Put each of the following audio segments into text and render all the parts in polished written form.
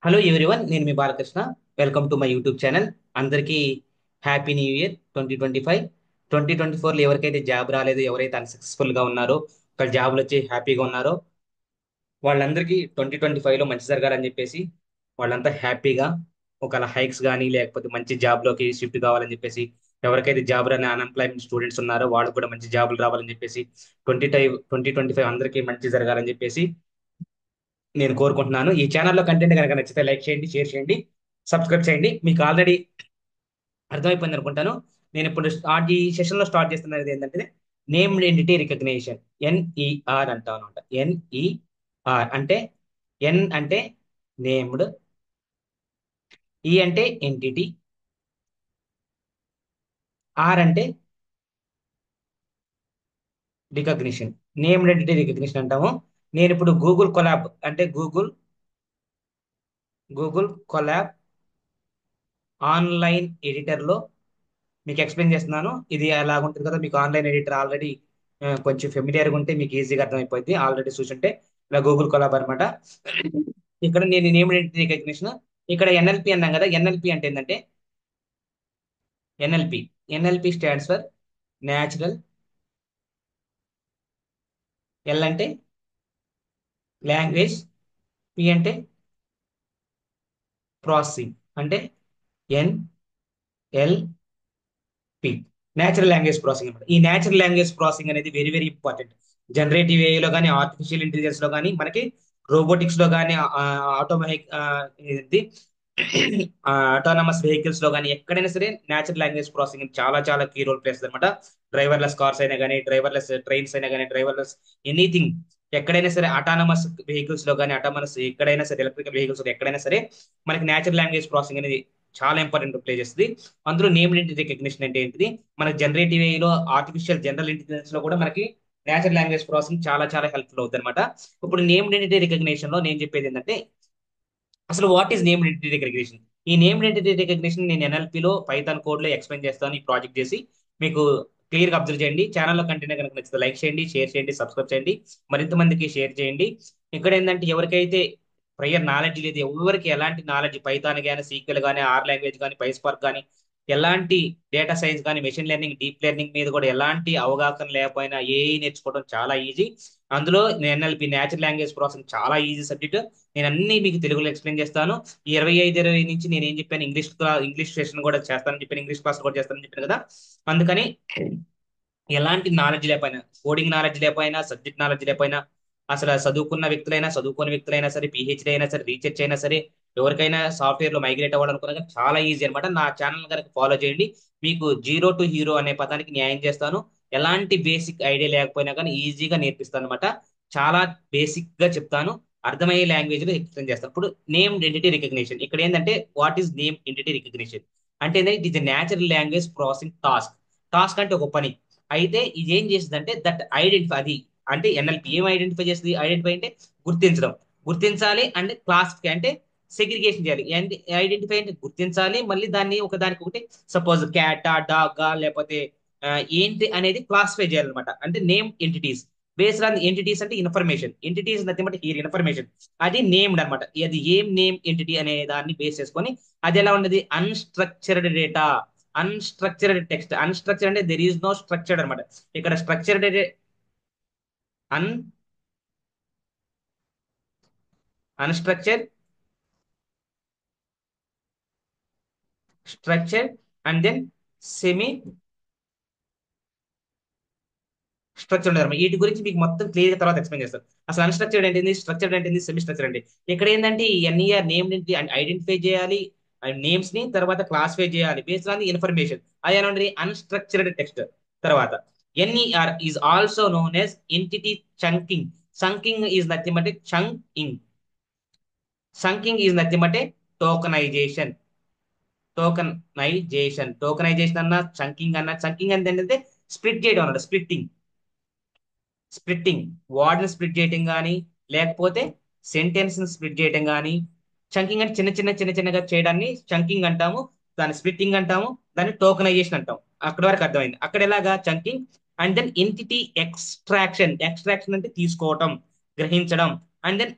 Hello everyone, నేను మీ Balakrishna. Welcome to my YouTube channel. అందరికీ హ్యాపీ న్యూ ఇయర్ 2025. 2024లో ఎవరికైతే జాబ్ రాలేదు, ఎవరైతే అన్సక్సెస్ఫుల్ గా ఉన్నారో, ఒక జాబ్లు వచ్చి హ్యాపీగా ఉన్నారో, వాళ్ళందరికీ 2025లో మంచి జరగాలని చెప్పేసి వాళ్ళంతా హ్యాపీగా ఒక హైక్స్ కానీ లేకపోతే మంచి జాబ్ లోకి షిఫ్ట్ కావాలని చెప్పేసి, ఎవరికైతే జాబ్ రాని అన్ఎంప్లాయ్మెంట్ స్టూడెంట్స్ ఉన్నారో వాళ్ళకు కూడా మంచి జాబులు రావాలని చెప్పేసి 2025 అందరికీ మంచి జరగాలని చెప్పేసి నేను కోరుకుంటున్నాను. ఈ ఛానల్లో కంటెంట్ కనుక నచ్చితే లైక్ చేయండి, షేర్ చేయండి, సబ్స్క్రైబ్ చేయండి. మీకు ఆల్రెడీ అర్థమైపోయింది అనుకుంటాను. నేను ఇప్పుడు ఈ సెషన్ లో స్టార్ట్ చేస్తున్నది ఏంటంటే నేమ్డ్ ఎంటిటీ రికగ్నిషన్, ఎన్ఈఆర్ అంటాం అనమాట. ఎన్ఈఆర్ అంటే ఎన్ అంటే నేమ్డ్, ఈ అంటే ఎంటిటీ, ఆర్ అంటే రికగ్నిషన్. నేమ్డ్ ఎంటిటీ రికగ్నిషన్ అంటాము. నేను ఇప్పుడు గూగుల్ కొలాబ్ అంటే గూగుల్ కొలాబ్ ఆన్లైన్ ఎడిటర్ లో మీకు ఎక్స్ప్లెయిన్ చేస్తున్నాను. ఇది ఎలా ఉంటుంది కదా, మీకు ఆన్లైన్ ఎడిటర్ ఆల్రెడీ కొంచెం ఫెమిలియర్గా ఉంటే మీకు ఈజీగా అర్థమైపోయింది. ఆల్రెడీ చూసుంటే ఇలా గూగుల్ కొలాబ్ అనమాట. ఇక్కడ నేను నేమ్ ఐడెంటిటీ రికగ్నిషన్, ఇక్కడ ఎన్ఎల్పి అన్నాం కదా. ఎన్ఎల్పి అంటే ఏంటంటే NLP NLP stands for natural. L అంటే లాంగ్వేజ్, పి అంటే ప్రాసెసింగ్. అంటే NL P natural language processing అనమాట. ఈ నేచురల్ లాంగ్వేజ్ ప్రాసెసింగ్ అనేది very very important. Generative AI లో కానీ, ఆర్టిఫిషియల్ ఇంటెలిజెన్స్ లో కానీ, మనకి రోబోటిక్స్ లో కానీ, ఆటోమేటిక్ ఇది ఆటోనమస్ వెహికల్స్ లో కానీ ఎక్కడైనా సరే నేచురల్ లాంగ్వేజ్ ప్రాసెసింగ్ చాలా చాలా కీ రోల్ ప్లే చేస్తుంది అనమాట. డ్రైవర్లెస్ కార్స్ అయినా కానీ, డ్రైవర్లెస్ ట్రైన్స్ అయినా కానీ, డ్రైవర్లెస్ ఎనీథింగ్, ఎక్కడైనా సరే ఆటానమస్ వెహికల్స్ లో కానీ, ఆటానమస్ ఎక్కడైనా సరే ఎలక్ట్రికల్ వెహికల్స్ ఎక్కడైనా సరే మనకి నేచురల్ లాంగ్వేజ్ ప్రాసెసింగ్ అనేది చాలా ఇంపార్టెంట్ ప్లే చేస్తుంది. అందులో నేమ్ ఐడెంటిటీ రికగ్నిషన్ అంటే ఏంటిది, మనకి జనరేటివ్ ఏఐ లో, ఆర్టిఫిషియల్ జనరల్ ఇంటెలిజెన్స్ లో కూడా మనకి నేచురల్ లాంగ్వేజ్ ప్రాసెసింగ్ చాలా చాలా హెల్ప్ఫుల్ అవుతుంది అనమాట. ఇప్పుడు నేమ్ ఐడెంటిటీ రికగ్నిషన్ లో నేను చెప్పేది ఏంటంటే, అసలు what is name identity recognition. ఈ నేమ్ ఐడెంటిటీ రికగ్నిషన్ నేను ఎన్ఎల్పి లో పైథాన్ కోడ్ లో ఎక్స్ప్లెయిన్ చేస్తాను ఈ ప్రాజెక్ట్ చేసి. మీకు క్లియర్ గా అబ్జర్వ్ చేయండి. ఛానల్లో కంటెంట్ కనుక నచ్చితే లైక్ చేయండి, షేర్ చేయండి, సబ్స్క్రైబ్ చేయండి, మరింత మందికి షేర్ చేయండి. ఇక్కడ ఏంటంటే ఎవరికైతే ప్రయర్ నాలెడ్జ్ లేదు, ఎవరికి ఎలాంటి నాలెడ్జ్ పైథాన్ కానీ, సీక్వెల్ కానీ, ఆర్ లాంగ్వేజ్ కానీ, పైస్పార్క్ కానీ, ఎలాంటి డేటా సైన్స్ కానీ, మెషిన్ లెర్నింగ్, డీప్ లెర్నింగ్ మీద కూడా ఎలాంటి అవగాహన లేకపోయినా ఏఐ నేర్చుకోవడం చాలా ఈజీ. అందులో ఎన్ఎల్పి నేచురల్ లాంగ్వేజ్ ప్రాసెసింగ్ చాలా ఈజీ సబ్జెక్ట్. నేను అన్ని మీకు తెలుగులో ఎక్స్ప్లెయిన్ చేస్తాను. ఈ 25 నుంచి నేను ఏం చెప్పాను, ఇంగ్లీష్ సెషన్ కూడా చేస్తానని చెప్పాను, ఇంగ్లీష్ క్లాస్ కూడా చేస్తానని చెప్పాను కదా. అందుకని ఎలాంటి నాలెడ్జ్ లేకపోయినా, కోడింగ్ నాలెడ్జ్ లేకపోయినా, సబ్జెక్ట్ నాలెడ్జ్ లేకపోయినా, అసలు చదువుకున్న వ్యక్తులైనా, చదువుకోని వ్యక్తులైనా సరే, పిహెచ్డి అయినా సరే, రీసెర్చ్ అయినా సరే, ఎవరికైనా సాఫ్ట్వేర్ లో మైగ్రేట్ అవ్వాలనుకున్నా కానీ చాలా ఈజీ అనమాట. నా ఛానల్ కనుక ఫాలో చేయండి, మీకు జీరో టు హీరో అనే పదానికి న్యాయం చేస్తాను. ఎలాంటి బేసిక్ ఐడియా లేకపోయినా కానీ ఈజీగా నేర్పిస్తాను అనమాట. చాలా బేసిక్ గా చెప్తాను, అర్థమయ్యే లాంగ్వేజ్ లో ఎక్స్ప్లెయిన్ చేస్తాను. ఇప్పుడు నేమ్ ఎంటిటీ రికగ్నిషన్, ఇక్కడ ఏంటంటే what is name entity recognition అంటే it is natural language processing task. Task అంటే ఒక పని. అయితే ఇది ఏం చేస్తుంది అంటే దట్ ఐడెంటిఫై, అది అంటే ఎన్ఎల్పి ఏం ఐడెంటిఫై చేస్తుంది, ఐడెంటిఫై అంటే గుర్తించడం, గుర్తించాలి అంటే క్లాసిఫై అంటే సెగ్రిగేషన్ చేయాలి. ఐడెంటిఫై అంటే గుర్తించాలి, మళ్ళీ దాన్ని ఒకదానికి ఒకటి, సపోజ్ క్యాటా, డాగా, లేకపోతే ఏంటి అనేది క్లాసిఫై చేయాలన్నమాట. అంటే name entities based on entities అంటే information, entities nothing but here information. అది నేమ్డ్ అనమాట. అది ఏం నేమ్ ఎంటిటీ అనే దాన్ని బేస్ చేసుకొని అది ఎలా ఉన్నది, unstructured data, unstructured text. Unstructure అంటే దెర్ ఈస్ నో స్ట్రక్చర్డ్ అనమాట. ఇక్కడ structured and unstructure, structure, and then semi structure ఉండదు. వీటి గురించి మీకు మొత్తం క్లియర్ తర్వాత ఎక్స్ప్లెయిన్ చేస్తారు. అసలు అన్స్ట్రక్చర్డ్ ఏంటిది, స్ట్రక్చర్డ్ ఏంటిది, సెమీ స్ట్రక్చర్ అంటే ఇక్కడ ఏంటంటే ఈ ఎన్ఈఆర్ నేమ్ ఏంటి ఐడెంటిఫై చేయాలి, నేమ్స్ ని తర్వాత క్లాసిఫై చేయాలి బేస్డ్ ఆన్ ది ఇన్ఫర్మేషన్. అది ఎలా ఉంటుంది, అన్స్ట్రక్చర్డ్ టెక్స్ట్. తర్వాత NER is also known as entity chunking. Chunking is nothing but chunking. Chunking is nothing but tokenization. Tokenization అన్న, చంకింగ్ అన్న. చంకింగ్ అంటే ఏంటంటే స్ప్లిట్ చేయడం అన్నమాట. స్ప్లిట్టింగ్ వర్డ్ స్ప్లిట్ చేయటం కానీ, లేకపోతే సెంటెన్స్ స్ప్లిట్ చేయటం కానీ. చంకింగ్ అంటే చిన్న చిన్నగా చేయడాన్ని చంకింగ్ అంటాము, దాన్ని స్ప్లిట్టింగ్ అంటాము, దాన్ని టోకనైజేషన్ అంటాం. అక్కడ వరకు అర్థమైంది. అక్కడ ఎలాగా chunking. And then entity extraction. Extraction అంటే తీసుకోవటం, గ్రహించడం. And then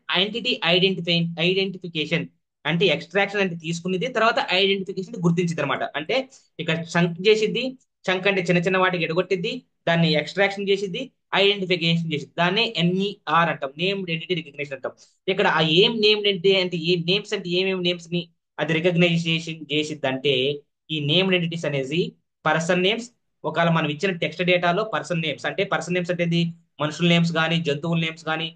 identification. అంటే ఎక్స్ట్రాక్షన్ అంటే తీసుకునేది, తర్వాత ఐడెంటిఫికేషన్ గుర్తించింది అనమాట. అంటే ఇక్కడ చంక్ చేసిద్ది, చంక్ అంటే చిన్న చిన్న వాటికి ఎడగొట్టిద్ది, దాన్ని ఎక్స్ట్రాక్షన్ చేసిద్ది, ఐడెంటిఫికేషన్ చేసిద్ది. దాన్నే ఎన్ఈఆర్ అంటాం, నేమ్డ్ ఎంటిటీ రికగ్నిషన్ అంటాం. ఇక్కడ ఆ ఏం నేమ్డ్ ఎంటిటీ అంటే ఏ నేమ్స్ అంటే ఏమేమి నేమ్స్ ని అది రికగ్నైజేషన్ చేసిద్ది అంటే, ఈ నేమ్డ్ ఎంటిటీస్ అనేది పర్సన్ నేమ్స్. ఒకవేళ మనం ఇచ్చిన టెక్స్ట్ డేటాలో పర్సన్ నేమ్స్ అంటే, పర్సన్ నేమ్స్ అంటే ఏంది? మనుషుల నేమ్స్ కానీ, జంతువుల నేమ్స్ కానీ,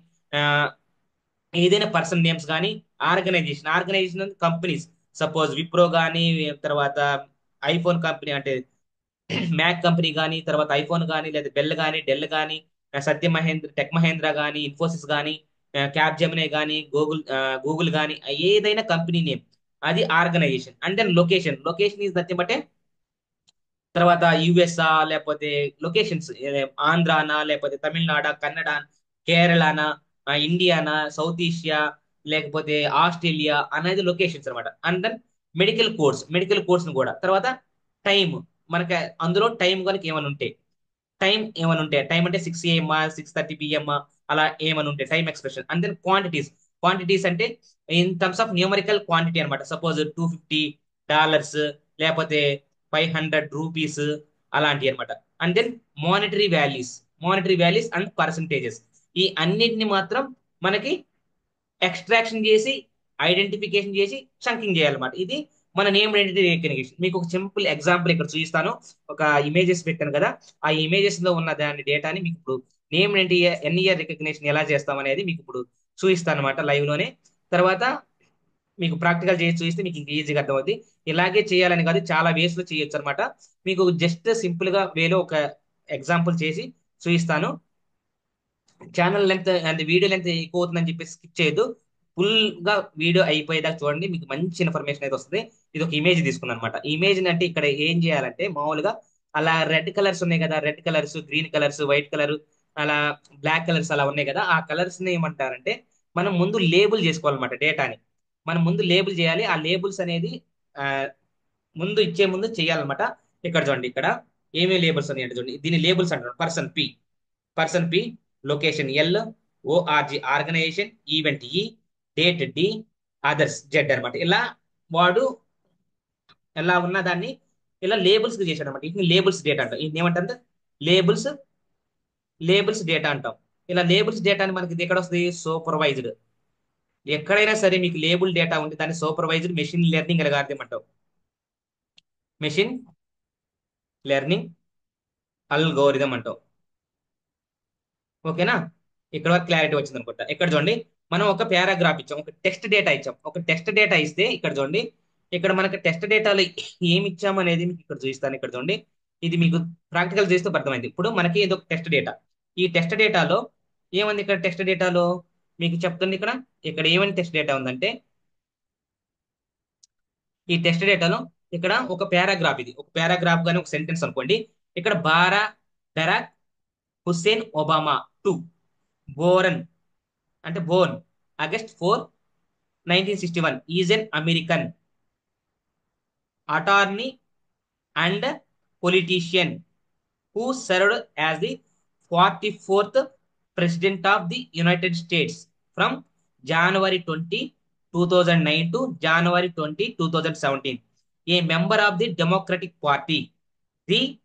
ఏదైనా పర్సన్ నేమ్స్ కానీ, ఆర్గనైజేషన్ కంపెనీస్, సపోజ్ విప్రో కానీ, తర్వాత ఐఫోన్ కంపెనీ అంటే మ్యాక్ కంపెనీ కానీ, తర్వాత ఐఫోన్ కానీ, లేదా బెల్ కానీ, డెల్ కానీ, సత్య మహేంద్ర, టెక్ మహేంద్ర కానీ, ఇన్ఫోసిస్ కానీ, క్యాప్ జెమినీ కానీ, గూగుల్ కానీ, ఏదైనా కంపెనీ నేమ్ అది organisation. And then location is nothing but, తర్వాత యుఎస్ఆ, లేకపోతే లొకేషన్స్ ఆంధ్రానా, లేకపోతే తమిళనాడ, కన్నడ, కేరళనా, ఇండియానా, సౌత్ ఏషియా, లేకపోతే ఆస్ట్రేలియా అనేది లొకేషన్స్ అనమాట. అండ్ దెన్ మెడికల్ కోడ్స్ కూడా. తర్వాత టైం, మనకి అందులో టైం కనుక ఏమైనా ఉంటే, టైం అంటే 6 AM, 6:30 PM, అలా ఏమని ఉంటే time expression. And then quantities అంటే in terms of numerical quantity అనమాట. సపోజ్ $250, లేకపోతే ₹500 అలాంటివి అనమాట. And then monetary values monetary values and percentages. ఈ అన్నిటిని మాత్రం మనకి ఎక్స్ట్రాక్షన్ చేసి, ఐడెంటిఫికేషన్ చేసి, చంకింగ్ చేయాలన్నమాట. ఇది మన నేమ్ ఐడెంటిటీ రికగ్నిషన్. మీకు ఒక సింపుల్ ఎగ్జాంపుల్ ఇక్కడ చూపిస్తాను. ఒక ఇమేజెస్ పెట్టాను కదా, ఆ ఇమేజెస్ లో ఉన్న దాని డేటాని మీకు ఇప్పుడు నేమ్ ఎన్ఈఆర్ రికగ్నిషన్ ఎలా చేస్తాం అనేది మీకు ఇప్పుడు చూపిస్తాను అనమాట లైవ్ లోనే. తర్వాత మీకు ప్రాక్టికల్ చేసి చూస్తే మీకు ఇంకా ఈజీగా అర్థమవుతుంది. ఇలాగే చేయాలని కాదు, చాలా వేస్ లో చేయొచ్చు అనమాట. మీకు జస్ట్ సింపుల్ గా వేలో ఒక ఎగ్జాంపుల్ చేసి చూపిస్తాను. ఛానల్ లెంత్ అంటే వీడియో లెంత్ ఎక్కువ అవుతుందని చెప్పి స్కిప్ చేయొద్దు. ఫుల్ గా వీడియో అయిపోయేదాకా చూడండి, మీకు మంచి ఇన్ఫర్మేషన్ అయితే వస్తుంది. ఇది ఒక ఇమేజ్ తీసుకున్నాను అనమాట. ఈ ఇమేజ్ అంటే ఇక్కడ ఏం చేయాలంటే, మామూలుగా అలా రెడ్ కలర్స్ ఉన్నాయి కదా, red colours, green colours, white colour, అలా బ్లాక్ కలర్స్ అలా ఉన్నాయి కదా, ఆ కలర్స్ ని ఏమంటారంటే మనం ముందు లేబుల్ చేసుకోవాలన్నమాట డేటాని. మనం ముందు లేబుల్ చేయాలి. ఆ లేబుల్స్ అనేది ఆ, ముందు చేయాలన్నమాట. ఇక్కడ చూడండి, ఇక్కడ ఏమేమి లేబుల్స్ ఉన్నాయి అంటే చూడండి, దీని లేబుల్స్ అంటారు. Person P, location L, ORG organisation, event E, date D, others Z అనమాట. ఇలా వాడు ఎలా ఉన్న దాన్ని ఇలా లేబుల్స్ చేశాడు అనమాట. వీటిని లేబుల్స్ డేటా అంటాం. వీటిని ఏమంటారు? లేబుల్స్ లేబుల్స్ డేటా అంటాం. ఇలా లేబుల్స్ డేటా అని మనకి ఇది ఎక్కడ వస్తుంది? సూపర్వైజ్డ్. ఎక్కడైనా సరే మీకు లేబుల్ డేటా ఉంటే దాన్ని సూపర్వైజ్డ్ మెషిన్ లెర్నింగ్ అల్గారిథం అంటాం. మెషిన్ లెర్నింగ్ అల్గోరిథం అంటాం. ఓకేనా? ఇక్కడ వరకు క్లారిటీ వచ్చింది అనుకుంటా. ఇక్కడ చూడండి, మనం ఒక పారాగ్రాఫ్ ఇచ్చాం, ఒక టెక్స్ట్ డేటా ఇచ్చాం. ఒక టెక్స్ట్ డేటా ఇస్తే ఇక్కడ చూడండి, ఇక్కడ మనకి టెక్స్ట్ డేటాలో ఏమి ఇచ్చాము అనేది మీకు ఇక్కడ చూపిస్తాను. ఇక్కడ చూడండి, ఇది మీకు ప్రాక్టికల్ చేస్తే అర్థమైంది. ఇప్పుడు మనకి ఇది ఒక టెక్స్ట్ డేటా. ఈ టెక్స్ట్ డేటాలో ఏముంది? ఇక్కడ టెక్స్ట్ డేటాలో మీకు చెప్తుంది. ఇక్కడ ఇక్కడ ఏమని టెక్స్ట్ డేటా ఉందంటే, ఈ టెక్స్ట్ డేటాలో ఇక్కడ ఒక పారాగ్రాఫ్, ఇది ఒక పారాగ్రాఫ్ గానీ ఒక సెంటెన్స్ అనుకోండి. ఇక్కడ బరాక్ హుస్సేన్ ఒబామా టు బోరన్ అంటే Born August 4, 1961, is N American attorney and politician who served as the 44th President of the United States from January 20, 2009 to January 20, 2017. A member of the Democratic Party.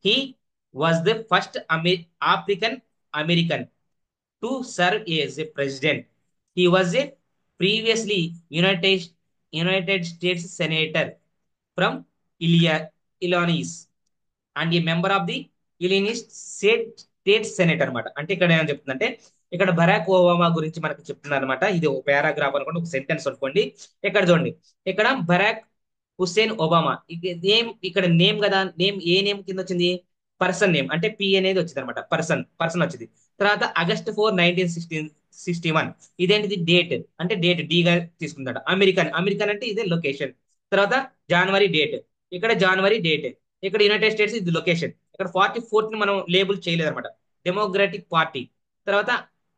He was the first African American to serve as a president. He was a previously United States Senator from Illinois and ఈ member of the Illinois State Senate అనమాట. అంటే ఇక్కడ ఏమని చెప్తుందంటే, ఇక్కడ Barack Obama గురించి మనకు చెప్తున్నారు అనమాట. ఇది ఒక పారాగ్రాఫ్ అనుకోండి, ఒక సెంటెన్స్ అనుకోండి. ఇక్కడ చూడండి, ఇక్కడ బరాక్ హుస్సేన్ ఒబామా నేమ్, ఇక్కడ నేమ్ కదా, నేమ్ ఏ నేమ్ కింద వచ్చింది? పర్సన్ నేమ్ అంటే పి అనేది వచ్చింది అనమాట. పర్సన్ వచ్చింది. తర్వాత August 4, 1961, ఇదేంటిది? డేట్ అంటే డేట్ డి గా తీసుకుంటాడు. అమెరికన్ అంటే ఇదే లొకేషన్. తర్వాత జనవరి డేట్, ఇక్కడ జనవరి డేట్. ఇక్కడ యునైటెడ్ స్టేట్స్ ఇది లొకేషన్. ఇక్కడ 44th ని మనం లేబుల్ చేయలేదు అనమాట. డెమోక్రటిక్ పార్టీ, తర్వాత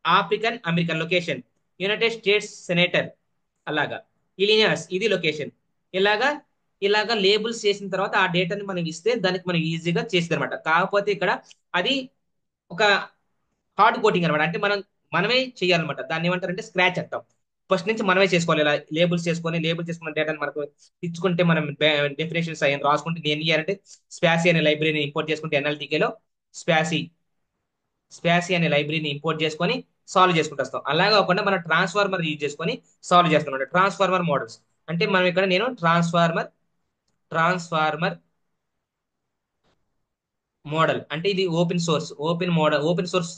African American location, United states senator, అలాగా ఇలినియస్ ఇది లొకేషన్. ఇలాగా ఇలాగా లేబుల్స్ చేసిన తర్వాత ఆ డేటాని మనం ఇస్తే దానికి మనం ఈజీగా చేసేది అనమాట. కాకపోతే ఇక్కడ అది ఒక హార్డ్ కోటింగ్ అనమాట. అంటే మనమే చేయాలన్నమాట. దాన్ని ఏమంటారంటే స్క్రాచ్ అంటాం. ఫస్ట్ నుంచి మనమే చేసుకోవాలి. ఇలా లేబుల్స్ చేసుకున్న డేటాని మనకు ఇచ్చుకుంటే మనం డెఫినేషన్స్ అయ్యి రాసుకుంటే నేను ఏం చేయాలంటే స్పాసి అనే లైబ్రరీని ఇంపోర్ట్ చేసుకుంటే ఎన్ఎల్టీకేలో స్పాసి స్పాసి అనే లైబ్రరీని ఇంపోర్ట్ చేసుకొని సాల్వ్ చేసుకుంటూ వస్తాం. అలాగే కాకుండా మనం ట్రాన్స్ఫార్మర్ యూజ్ చేసుకొని సాల్వ్ చేస్తున్నాం. ట్రాన్స్ఫార్మర్ మోడల్స్ అంటే మనం ఇక్కడ నేను ట్రాన్స్ఫార్మర్ మోడల్ అంటే ఇది open source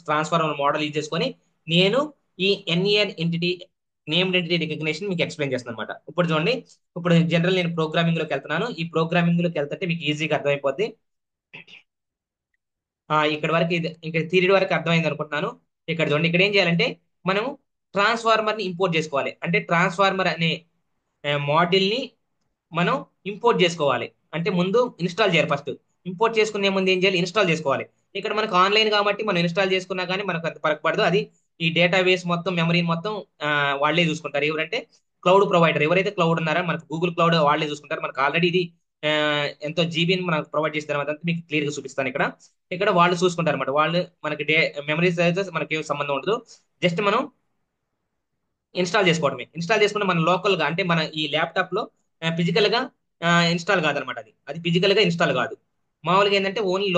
transformer model use చేసుకొని నేను ఈ NER entity named entity recognition మీకు ఎక్స్ప్లెయిన్ చేస్తాను అనమాట. ఇప్పుడు చూడండి, ఇప్పుడు జనరల్ నేను ప్రోగ్రామింగ్ లోకి వెళ్తున్నాను. ఈ ప్రోగ్రామింగ్ లోకి వెళ్తుంటే మీకు ఈజీగా అర్థమైపోద్ది. ఇక్కడ వరకు ఇక్కడ థియరీ వరకు అర్థమైంది అనుకుంటున్నాను. ఇక్కడ చూడండి, ఇక్కడ ఏం చేయాలంటే మనం ట్రాన్స్ఫార్మర్ ని ఇంపోర్ట్ చేసుకోవాలి. అంటే ట్రాన్స్ఫార్మర్ అనే మోడల్ ని మనం ఇంపోర్ట్ చేసుకోవాలి. అంటే ముందు ఇన్స్టాల్ చేయాలి. ఫస్ట్ ఇంపోర్ట్ చేసుకునే ముందు ఏం చేయాలి, ఇన్స్టాల్ చేసుకోవాలి. ఇక్కడ మనకు ఆన్లైన్ కాబట్టి మనం ఇన్స్టాల్ చేసుకున్నా కానీ మనకు అంత ఫరక్ పడదు. అది ఈ డేటాబేస్ మొత్తం మెమరీ మొత్తం వాళ్ళే చూసుకుంటారు. ఎవరంటే క్లౌడ్ ప్రొవైడర్, ఎవరైతే క్లౌడ్ ఉన్నారో మనకు గూగుల్ క్లౌడ్ వాళ్ళే చూసుకుంటారు. మనకు ఆల్రెడీ ఇది ఆ, ఎంతో జీబీని మనకు ప్రొవైడ్ చేస్తారు. అదంతా మీకు క్లియర్ గా చూపిస్తాను. ఇక్కడ ఇక్కడ వాళ్ళు చూసుకుంటారు అనమాట. వాళ్ళు మనకి మెమరీస్ అయితే మనకి ఏం సంబంధం ఉండదు. జస్ట్ మనం ఇన్స్టాల్ చేసుకోవడమే. ఇన్స్టాల్ చేసుకుంటే మన లోకల్ గా అంటే మన ఈ ల్యాప్టాప్ లో ఫిజికల్ గా ఇన్స్టాల్ కాదనమాట. అది ఫిజికల్ గా ఇన్స్టాల్ కాదు. మామూలుగా ఏంటంటే ఓన్లీ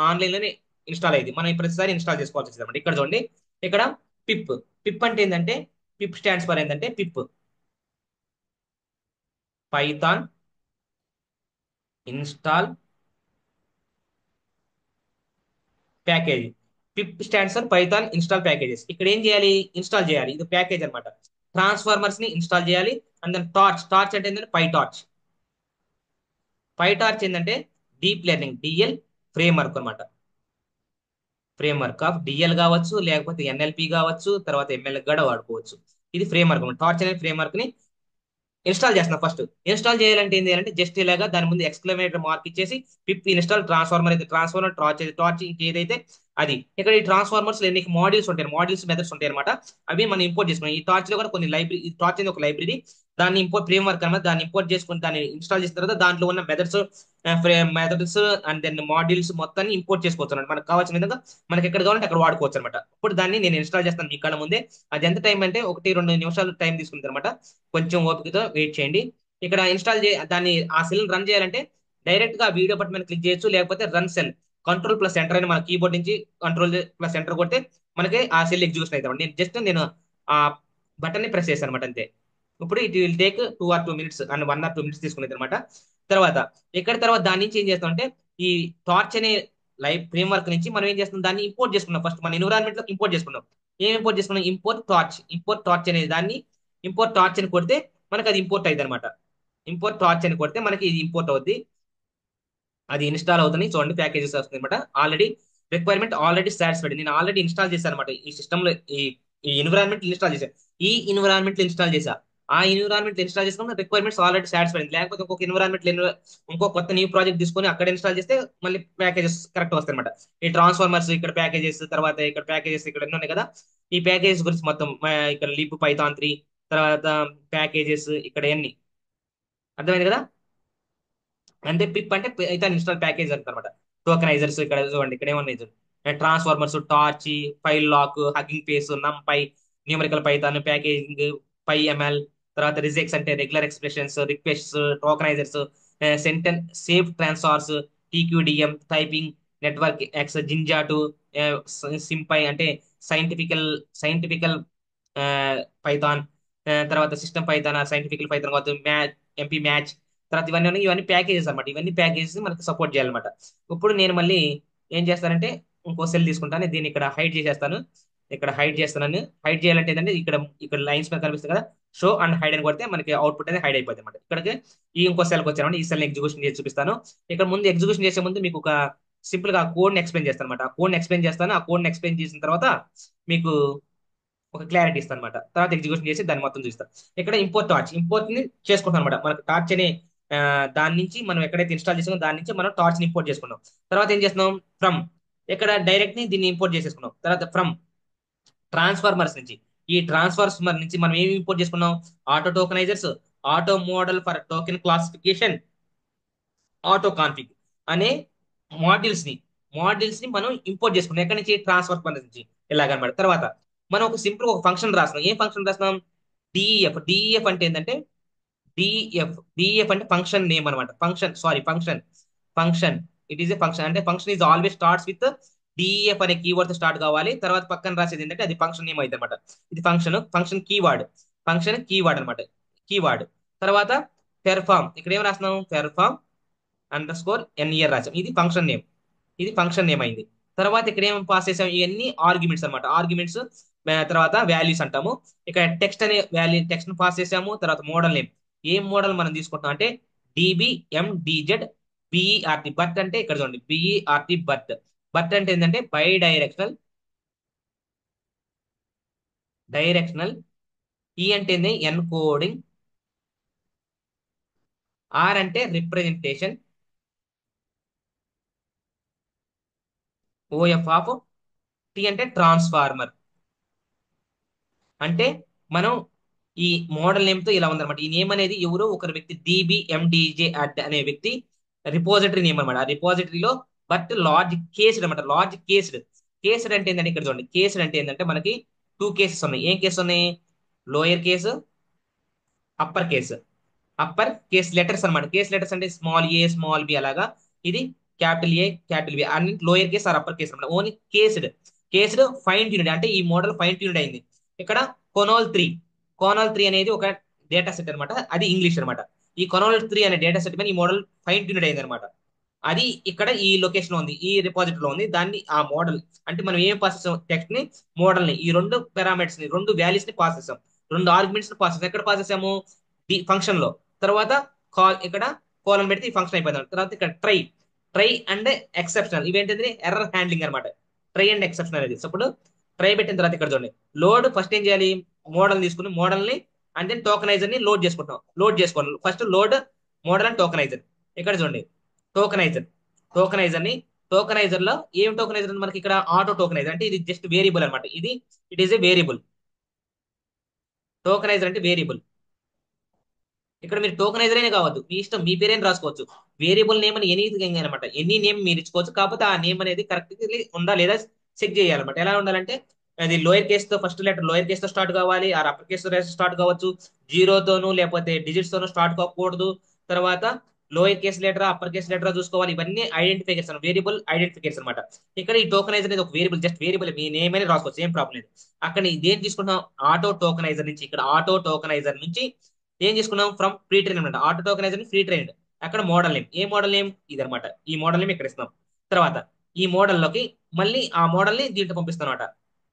ఆన్లైన్ లోనే ఇన్స్టాల్ అయ్యింది. మనం ప్రతిసారి ఇన్స్టాల్ చేసుకోవాల్సి వస్తుంది అనమాట. ఇక్కడ చూడండి, ఇక్కడ పిప్ పిప్ అంటే ఏంటంటే పిప్ స్టాండ్స్ ఫర్ ఏంటంటే pip Python install package. Pip stands for Python install packages. ఇక్కడ ఏం చేయాలి, ఇన్స్టాల్ చేయాలి. ఇది ప్యాకేజ్ అనమాట. ట్రాన్స్ఫార్మర్స్ ని ఇన్స్టాల్ చేయాలి. అండ్ దెన్ టార్చ్ అంటే ఏంటంటే పై టార్చ్ ఏంటంటే డీప్ లెర్నింగ్ డిఎల్ ఫ్రేమ్వర్క్ అనమాట. ఫ్రేమ్వర్క్ ఆఫ్ డిఎల్ కావచ్చు, లేకపోతే ఎన్ఎల్పి కావచ్చు, తర్వాత ఎంఎల్ కూడా వాడుకోవచ్చు. ఇది ఫ్రేమ్వర్క్. టార్చ్ అనే ఫ్రేమ్వర్క్ ని ఇన్స్టాల్ చేస్తున్నా. ఫస్ట్ ఇన్స్టాల్ చేయాలంటే ఏం చేయాలంటే జస్ట్ ఇలాగా దాని ముందు ఎక్స్క్లమేటర్ మార్క్ ఇచ్చేసి పిప్ ఇన్స్టాల్ ట్రాన్స్ఫార్మర్ అయితే ట్రాన్స్ఫార్మర్, టార్చ్ ఇంకేదైతే అది. ఇక్కడ ఈ ట్రాన్స్ఫార్మర్స్ లో ఎన్ని మాడ్యూల్స్ మెథడ్స్ ఉంటాయి అనమాట. అవి మనం ఇంపోర్ట్ చేసుకున్నాం. ఈ టార్చ్ లో కూడా కొన్ని లైబ్రరీ, ఈ టార్చ్ అనేది ఒక లైబ్రరీ. దాన్ని ఇంపోర్ట్ ఫ్రేమ్వర్క్ అనమాట. దాన్ని ఇంపోర్ట్ చేసుకుని దాన్ని ఇన్స్టాల్ చేసిన తర్వాత దాంట్లో ఉన్న మెథడ్స్ అండ్ దెన్ మాడ్యూల్స్ మొత్తాన్ని ఇంపోర్ట్ చేసుకోవచ్చు అనమాట. మనకు కావాల్సిన విధంగా మనకి ఎక్కడ కావాలంటే అక్కడ వాడుకోవచ్చు అనమాట. ఇప్పుడు దాన్ని నేను ఇన్స్టాల్ చేస్తాను మీ కళ్ళ ముందే. అది ఎంత టైం అంటే 1-2 నిమిషాలు టైం తీసుకుంటుంది అనమాట. కొంచెం ఓపికతో వెయిట్ చేయండి. ఇక్కడ దాన్ని ఆ సెల్ రన్ చేయాలంటే డైరెక్ట్ గా వీడియో బటన్ మీద క్లిక్ చేయొచ్చు, లేకపోతే run cell control plus enter అని మన కీబోర్డ్ నుంచి కంట్రోల్ ప్లస్ ఎంటర్ కొడితే మనకి ఆ సెల్ ఎగ్జిక్యూషన్ అవుతాం. నేను ఆ బటన్ ని ప్రెస్ చేశాను అనమాట, అంతే. ఇప్పుడు it will take 2 or 2 minutes and 1 or 2 minutes తీసుకునేది అనమాట. తర్వాత తర్వాత దాని నుంచి ఏం చేస్తాం అంటే ఈ టార్చ్ అనే లైవ్ ఫ్రేమ్వర్క్ నుంచి మనం ఏం చేస్తాం, దాన్ని ఇంపోర్ట్ చేసుకున్నాం. ఫస్ట్ మన ఎన్విరాన్మెంట్ లో ఇంపోర్ట్ చేసుకున్నాం. ఏం ఇంపోర్ట్ చేసుకున్నాం, ఇంపోర్ట్ టార్చ్ అనే దాన్ని ఇంపోర్ట్ టార్చ్ అని కొడితే మనకి అది ఇంపోర్ట్ అయింది అనమాట. ఇంపోర్ట్ టార్చ్ అని కొడితే మనకి ఇది ఇంపోర్ట్ అవుద్ది. అది ఇన్స్టాల్ అవుతుంది. చూడండి, ప్యాకేజెస్ వస్తుంది అనమాట. Requirement already satisfied. నేను ఆల్రెడీ ఇన్స్టాల్ చేశాను అనమాట. ఈ సిస్టమ్ లో ఈ ఎన్విరాన్మెంట్ ఇన్స్టాల్ చేశాను. ఈ ఎన్విరాన్మెంట్ ఇన్స్టాల్ చేశా. ఆ ఎన్విరాన్మెంట్ ఇన్స్టాల్ చేసుకున్న రిక్వైర్మెంట్స్ ఆల్రెడీ సాటిస్ఫైడ్. లేకపోతే ఇంకో కొత్త న్యూ ప్రాజెక్ట్ తీసుకొని అక్కడ ఇన్స్టాల్ చేస్తే మళ్ళీ ప్యాకేజెస్ కరెక్ట్ వస్తాయి అనమాట. ఈ ట్రాన్స్ఫార్మర్స్ ఇక్కడ ప్యాకేజెస్, తర్వాత ఇక్కడ ప్యాకేజెస్ ఇక్కడ ఎన్ని ఉన్నాయి కదా, ఈ ప్యాకేజెస్ గురించి మొత్తం ఇక్కడ లిప్ పైథాన్ 3 తర్వాత ప్యాకేజెస్ ఇక్కడ ఎన్ని అర్థమైంది కదా. అంటే పిప్ అంటే పైథాన్ ఇన్స్టాల్ ప్యాకేజ్ అంటారన్నమాట. టోకెనైజర్స్ ఇక్కడ చూడండి, ఇక్కడ ఏమన్నాయి చూడండి, transformers, torch, file lock, Hugging Face, py numerical Python packaging, py ML, తర్వాత రిజెక్ట్స్ అంటే regular expressions, requests, tokenizers, sentence safe transformers, tqdm, typing, network X, Jinja two, SymPy అంటే సైంటిఫికల్ సైంటిఫికల్ పైథాన్, తర్వాత సిస్టమ్ పైథాన్, సైంటిఫికల్ పైథాన్ కావచ్చు, mpmath. తర్వాత ఇవన్నీ packages అనమాట. ఇవన్నీ packages మనకి సపోర్ట్ చేయాలన్నమాట. ఇప్పుడు నేను మళ్ళీ ఏం చేస్తానంటే ఇంకో సెల్ తీసుకుంటాను. దీన్ని ఇక్కడ హైడ్ చేసేస్తాను. ఇక్కడ హైడ్ చేస్తున్నాను. హైడ్ చేయాలంటే ఏంటంటే ఇక్కడ ఇక్కడ లైన్స్ మీద కనిపిస్తుంది కదా, షో అండ్ హైడ్ అని కొడితే మనకి అవుట్పుట్ అనేది హైడ్ అయిపోతుంది అనమాట. ఇక్కడికి ఇంకో సెల్కి వచ్చాను. ఈ సెల్ ఎగ్జిక్యూషన్ చేసి చూపిస్తాను. ఇక్కడ ముందు ఎగ్జిక్యూషన్ చేసే ముందు మీకు ఒక సింపుల్ గా కోడ్ ని ఎక్స్ప్లెయిన్ చేస్తాను అనమాట. ఆ కోడ్ ని ఎక్స్ప్లెయిన్ చేసిన తర్వాత మీకు ఒక క్లారిటీ ఇస్తాను అనమాట. తర్వాత ఎగ్జిక్యూషన్ చేసి దాన్ని మొత్తం చూస్తాం. ఇక్కడ ఇంపోర్ట్ ని చేసుకుంటాం అనమాట. మనకు టార్చ్ అనే ఆ, దాని నుంచి మనం ఎక్కడైతే ఇన్స్టాల్ చేసుకున్నాం దాని నుంచి మనం టార్చ్ ని ఇంపోర్ట్ చేసుకున్నాం. తర్వాత ఏం చేస్తున్నాం, ఫ్రమ్ ఇక్కడ డైరెక్ట్ ని దీన్ని ఇంపోర్ట్ చేసేసుకున్నాం. తర్వాత ఫ్రమ్ ట్రాన్స్ఫార్మర్స్ నుంచి, ఈ ట్రాన్స్ఫార్మర్ నుంచి మనం ఏమి ఇంపోర్ట్ చేసుకున్నాం, auto tokenizers, auto model for token classification, auto config అనే మాడ్యూల్స్ ని మనం ఇంపోర్ట్ చేసుకున్నాం. ఎక్కడి నుంచి, ట్రాన్స్ఫార్మర్ నుంచి. ఇలాగనమాట. తర్వాత మనం ఒక సింపుల్ ఒక ఫంక్షన్ రాస్తున్నాం. ఏం ఫంక్షన్ రాస్తున్నాం, డిఈఎఫ్ అంటే ఏంటంటే డిఎఫ్ అంటే ఫంక్షన్ నేమ్ అనమాట. Function. It is a function. అంటే function is always starts with DF అనే కీవర్డ్ తో స్టార్ట్ కావాలి. తర్వాత పక్కన రాసేది ఏంటంటే అది ఫంక్షన్ నేమ్ అయితే అనమాట. ఇది ఫంక్షన్ కీవర్డ్ అనమాట. కీవర్డ్. తర్వాత పెర్ఫామ్, ఇక్కడ ఏం రాస్తున్నాం, పెర్ఫామ్ అండర్ స్కోర్ ఎన్ఇఆర్ రాసాం. ఇది ఫంక్షన్ నేమ్ అయింది. తర్వాత ఇక్కడ ఏం పాస్ చేసాం, ఇవన్నీ ఆర్గ్యుమెంట్స్ అనమాట. ఆర్గ్యుమెంట్స్ తర్వాత వాల్యూస్ అంటాము. ఇక్కడ టెక్స్ట్ ను పాస్ చేసాము. తర్వాత మోడల్ నేమ్, ఏ మోడల్ మనం తీసుకుంటాం అంటే డిబిఎండిజెడ్ బిఈఆర్టి. బట్ అంటే ఇక్కడ చూడండి, బిఈఆర్టి బట్ అంటే ఏంటంటే డైరెక్షనల్. ఈ అంటే ఎన్కోడింగ్. ఆర్ అంటే రిప్రజెంటేషన్. OF of. టి అంటే ట్రాన్స్ఫార్మర్. అంటే మనం ఈ మోడల్ నేమ్ తో ఇలా ఉందన్నమాట. ఈ నేమ్ అనేది ఎవరో ఒకరు వ్యక్తి, డిబిఎండిజే అడ్ అనే వ్యక్తి రిపోజిటరీ నేమ్ అనమాట. ఆ రిపోజిటరీలో బట్ లాజిక్ కేస్డ్ అనమాట. కేస్డ్ అంటే ఏంటంటే ఇక్కడ చూడండి, కేస్డ్ అంటే ఏంటంటే మనకి టూ కేసెస్ ఉన్నాయి. ఏం కేసు ఉన్నాయి, lower case, upper case. Upper case letters అనమాట. కేస్ లెటర్స్ అంటే స్మాల్ ఏ స్మాల్ బి అలాగా. ఇది క్యాపిటల్ ఏ క్యాపిటల్ బి అన్ని lower case or upper case అనమాట. ఓన్లీ కేస్డ్ ఫైన్ ట్యూన్డ్ అంటే ఈ మోడల్ ఫైన్ ట్యూన్డ్ అయింది. ఇక్కడ కొనాల్ 3 అనేది ఒక డేటా సెట్ అనమాట. అది ఇంగ్లీష్ అనమాట. ఈ కొనాల్ 3 అనే డేటా సెట్ మీద ఈ మోడల్ ఫైన్ ట్యూన్డ్ అయింది అనమాట. అది ఇక్కడ ఈ లొకేషన్ లో ఉంది, ఈ రిపాజిటరీలో ఉంది. దాన్ని ఆ మోడల్ అంటే మనం ఏం పాస్ చేసాం, టెక్స్ట్ ని, మోడల్ ని, ఈ రెండు పారామీటర్స్ ని, రెండు వాల్యూస్ ని పాస్ చేసాం. రెండు ఆర్గ్యుమెంట్స్ ని పాస్ చేసాం. ఎక్కడ పాస్ చేసాము, ది ఫంక్షన్ లో. తర్వాత ఇక్కడ కోలన్ పెడితే ఈ ఫంక్షన్ అయిపోయింది. తర్వాత ఇక్కడ ట్రై అండ్ ఎక్సెప్షనల్, ఇవేంటిది ఎర్రర్ హ్యాండ్లింగ్ అనమాట. ట్రై అండ్ ఎక్సెప్షనల్ అనేది. సో ఇప్పుడు ట్రై పెట్టిన తర్వాత ఇక్కడ చూడండి, లోడ్ ఫస్ట్ ఏం చేయాలి, మోడల్ తీసుకుని మోడల్ ని అండ్ దెన్ టోకనైజర్ ని లోడ్ చేసుకోవాలి. First load model and tokenizer. ఇక్కడ చూడండి, టోకనైజర్ టోకనైజర్ ని టోకనైజర్ లో ఏం టోకనైజర్ ఉంది మనకి, ఇక్కడ ఆటో టోకనైజర్. అంటే ఇది జస్ట్ వేరియబుల్ అనమాట. It is a variable. Tokenizer అంటే వేరియబుల్. ఇక్కడ మీరు టోకనైజర్ అయినా కావద్దు, మీ ఇష్టం, మీ పేరేం రాసుకోవచ్చు. వేరియబుల్ నేమ్ అని ఎనీథింగ్ అనమాట. ఎనీ నేమ్ మీరు ఇచ్చుకోవచ్చు. కాకపోతే ఆ నేమ్ అనేది కరెక్ట్ ఉందా లేదా చెక్ చేయాలన్నమాట. ఎలా ఉండాలంటే అది లోయర్ కేస్ తో, ఫస్ట్ లెటర్ లోయర్ కేస్ తో స్టార్ట్ కావాలి, ఆ అప్పర్ కేస్ తో స్టార్ట్ కావచ్చు. జీరోతోనూ లేకపోతే డిజిట్స్ తోనూ స్టార్ట్ కాకూడదు. తర్వాత lower case letter upper case letter చూసుకోవాలి. ఇవన్నీ ఐడెంటిఫికేషన్, వేరియబుల్ ఐడెంటిఫికేషన్ అనమాట. ఇక్కడ ఈ టోకనైజర్ అనేది ఒక వేరియబుల్, జస్ట్ వేరియబుల్, మీ నేమ్ అని రాసుకోవచ్చు, ఏం ప్రాబ్లం లేదు. అక్కడ దేని తీసుకుంటాం, ఆటో టోకనైజర్ నుంచి. ఇక్కడ ఆటో టోకనైజర్ నుంచి ఏం తీసుకున్నాం, ఫ్రమ్ ప్రీ ట్రైన్ అనమాట. ఆటో టోకనైజర్ ని ప్రీ ట్రైన్డ్. అక్కడ మోడల్ నేమ్, ఏ మోడల్ నేమ్ ఇది అనమాట. ఈ మోడల్ నేమ్ ఇక్కడ ఇస్తున్నాం. తర్వాత ఈ మోడల్ లోకి మళ్ళీ ఆ మోడల్ ని దీంట్లో పంపిస్తాం అనమాట.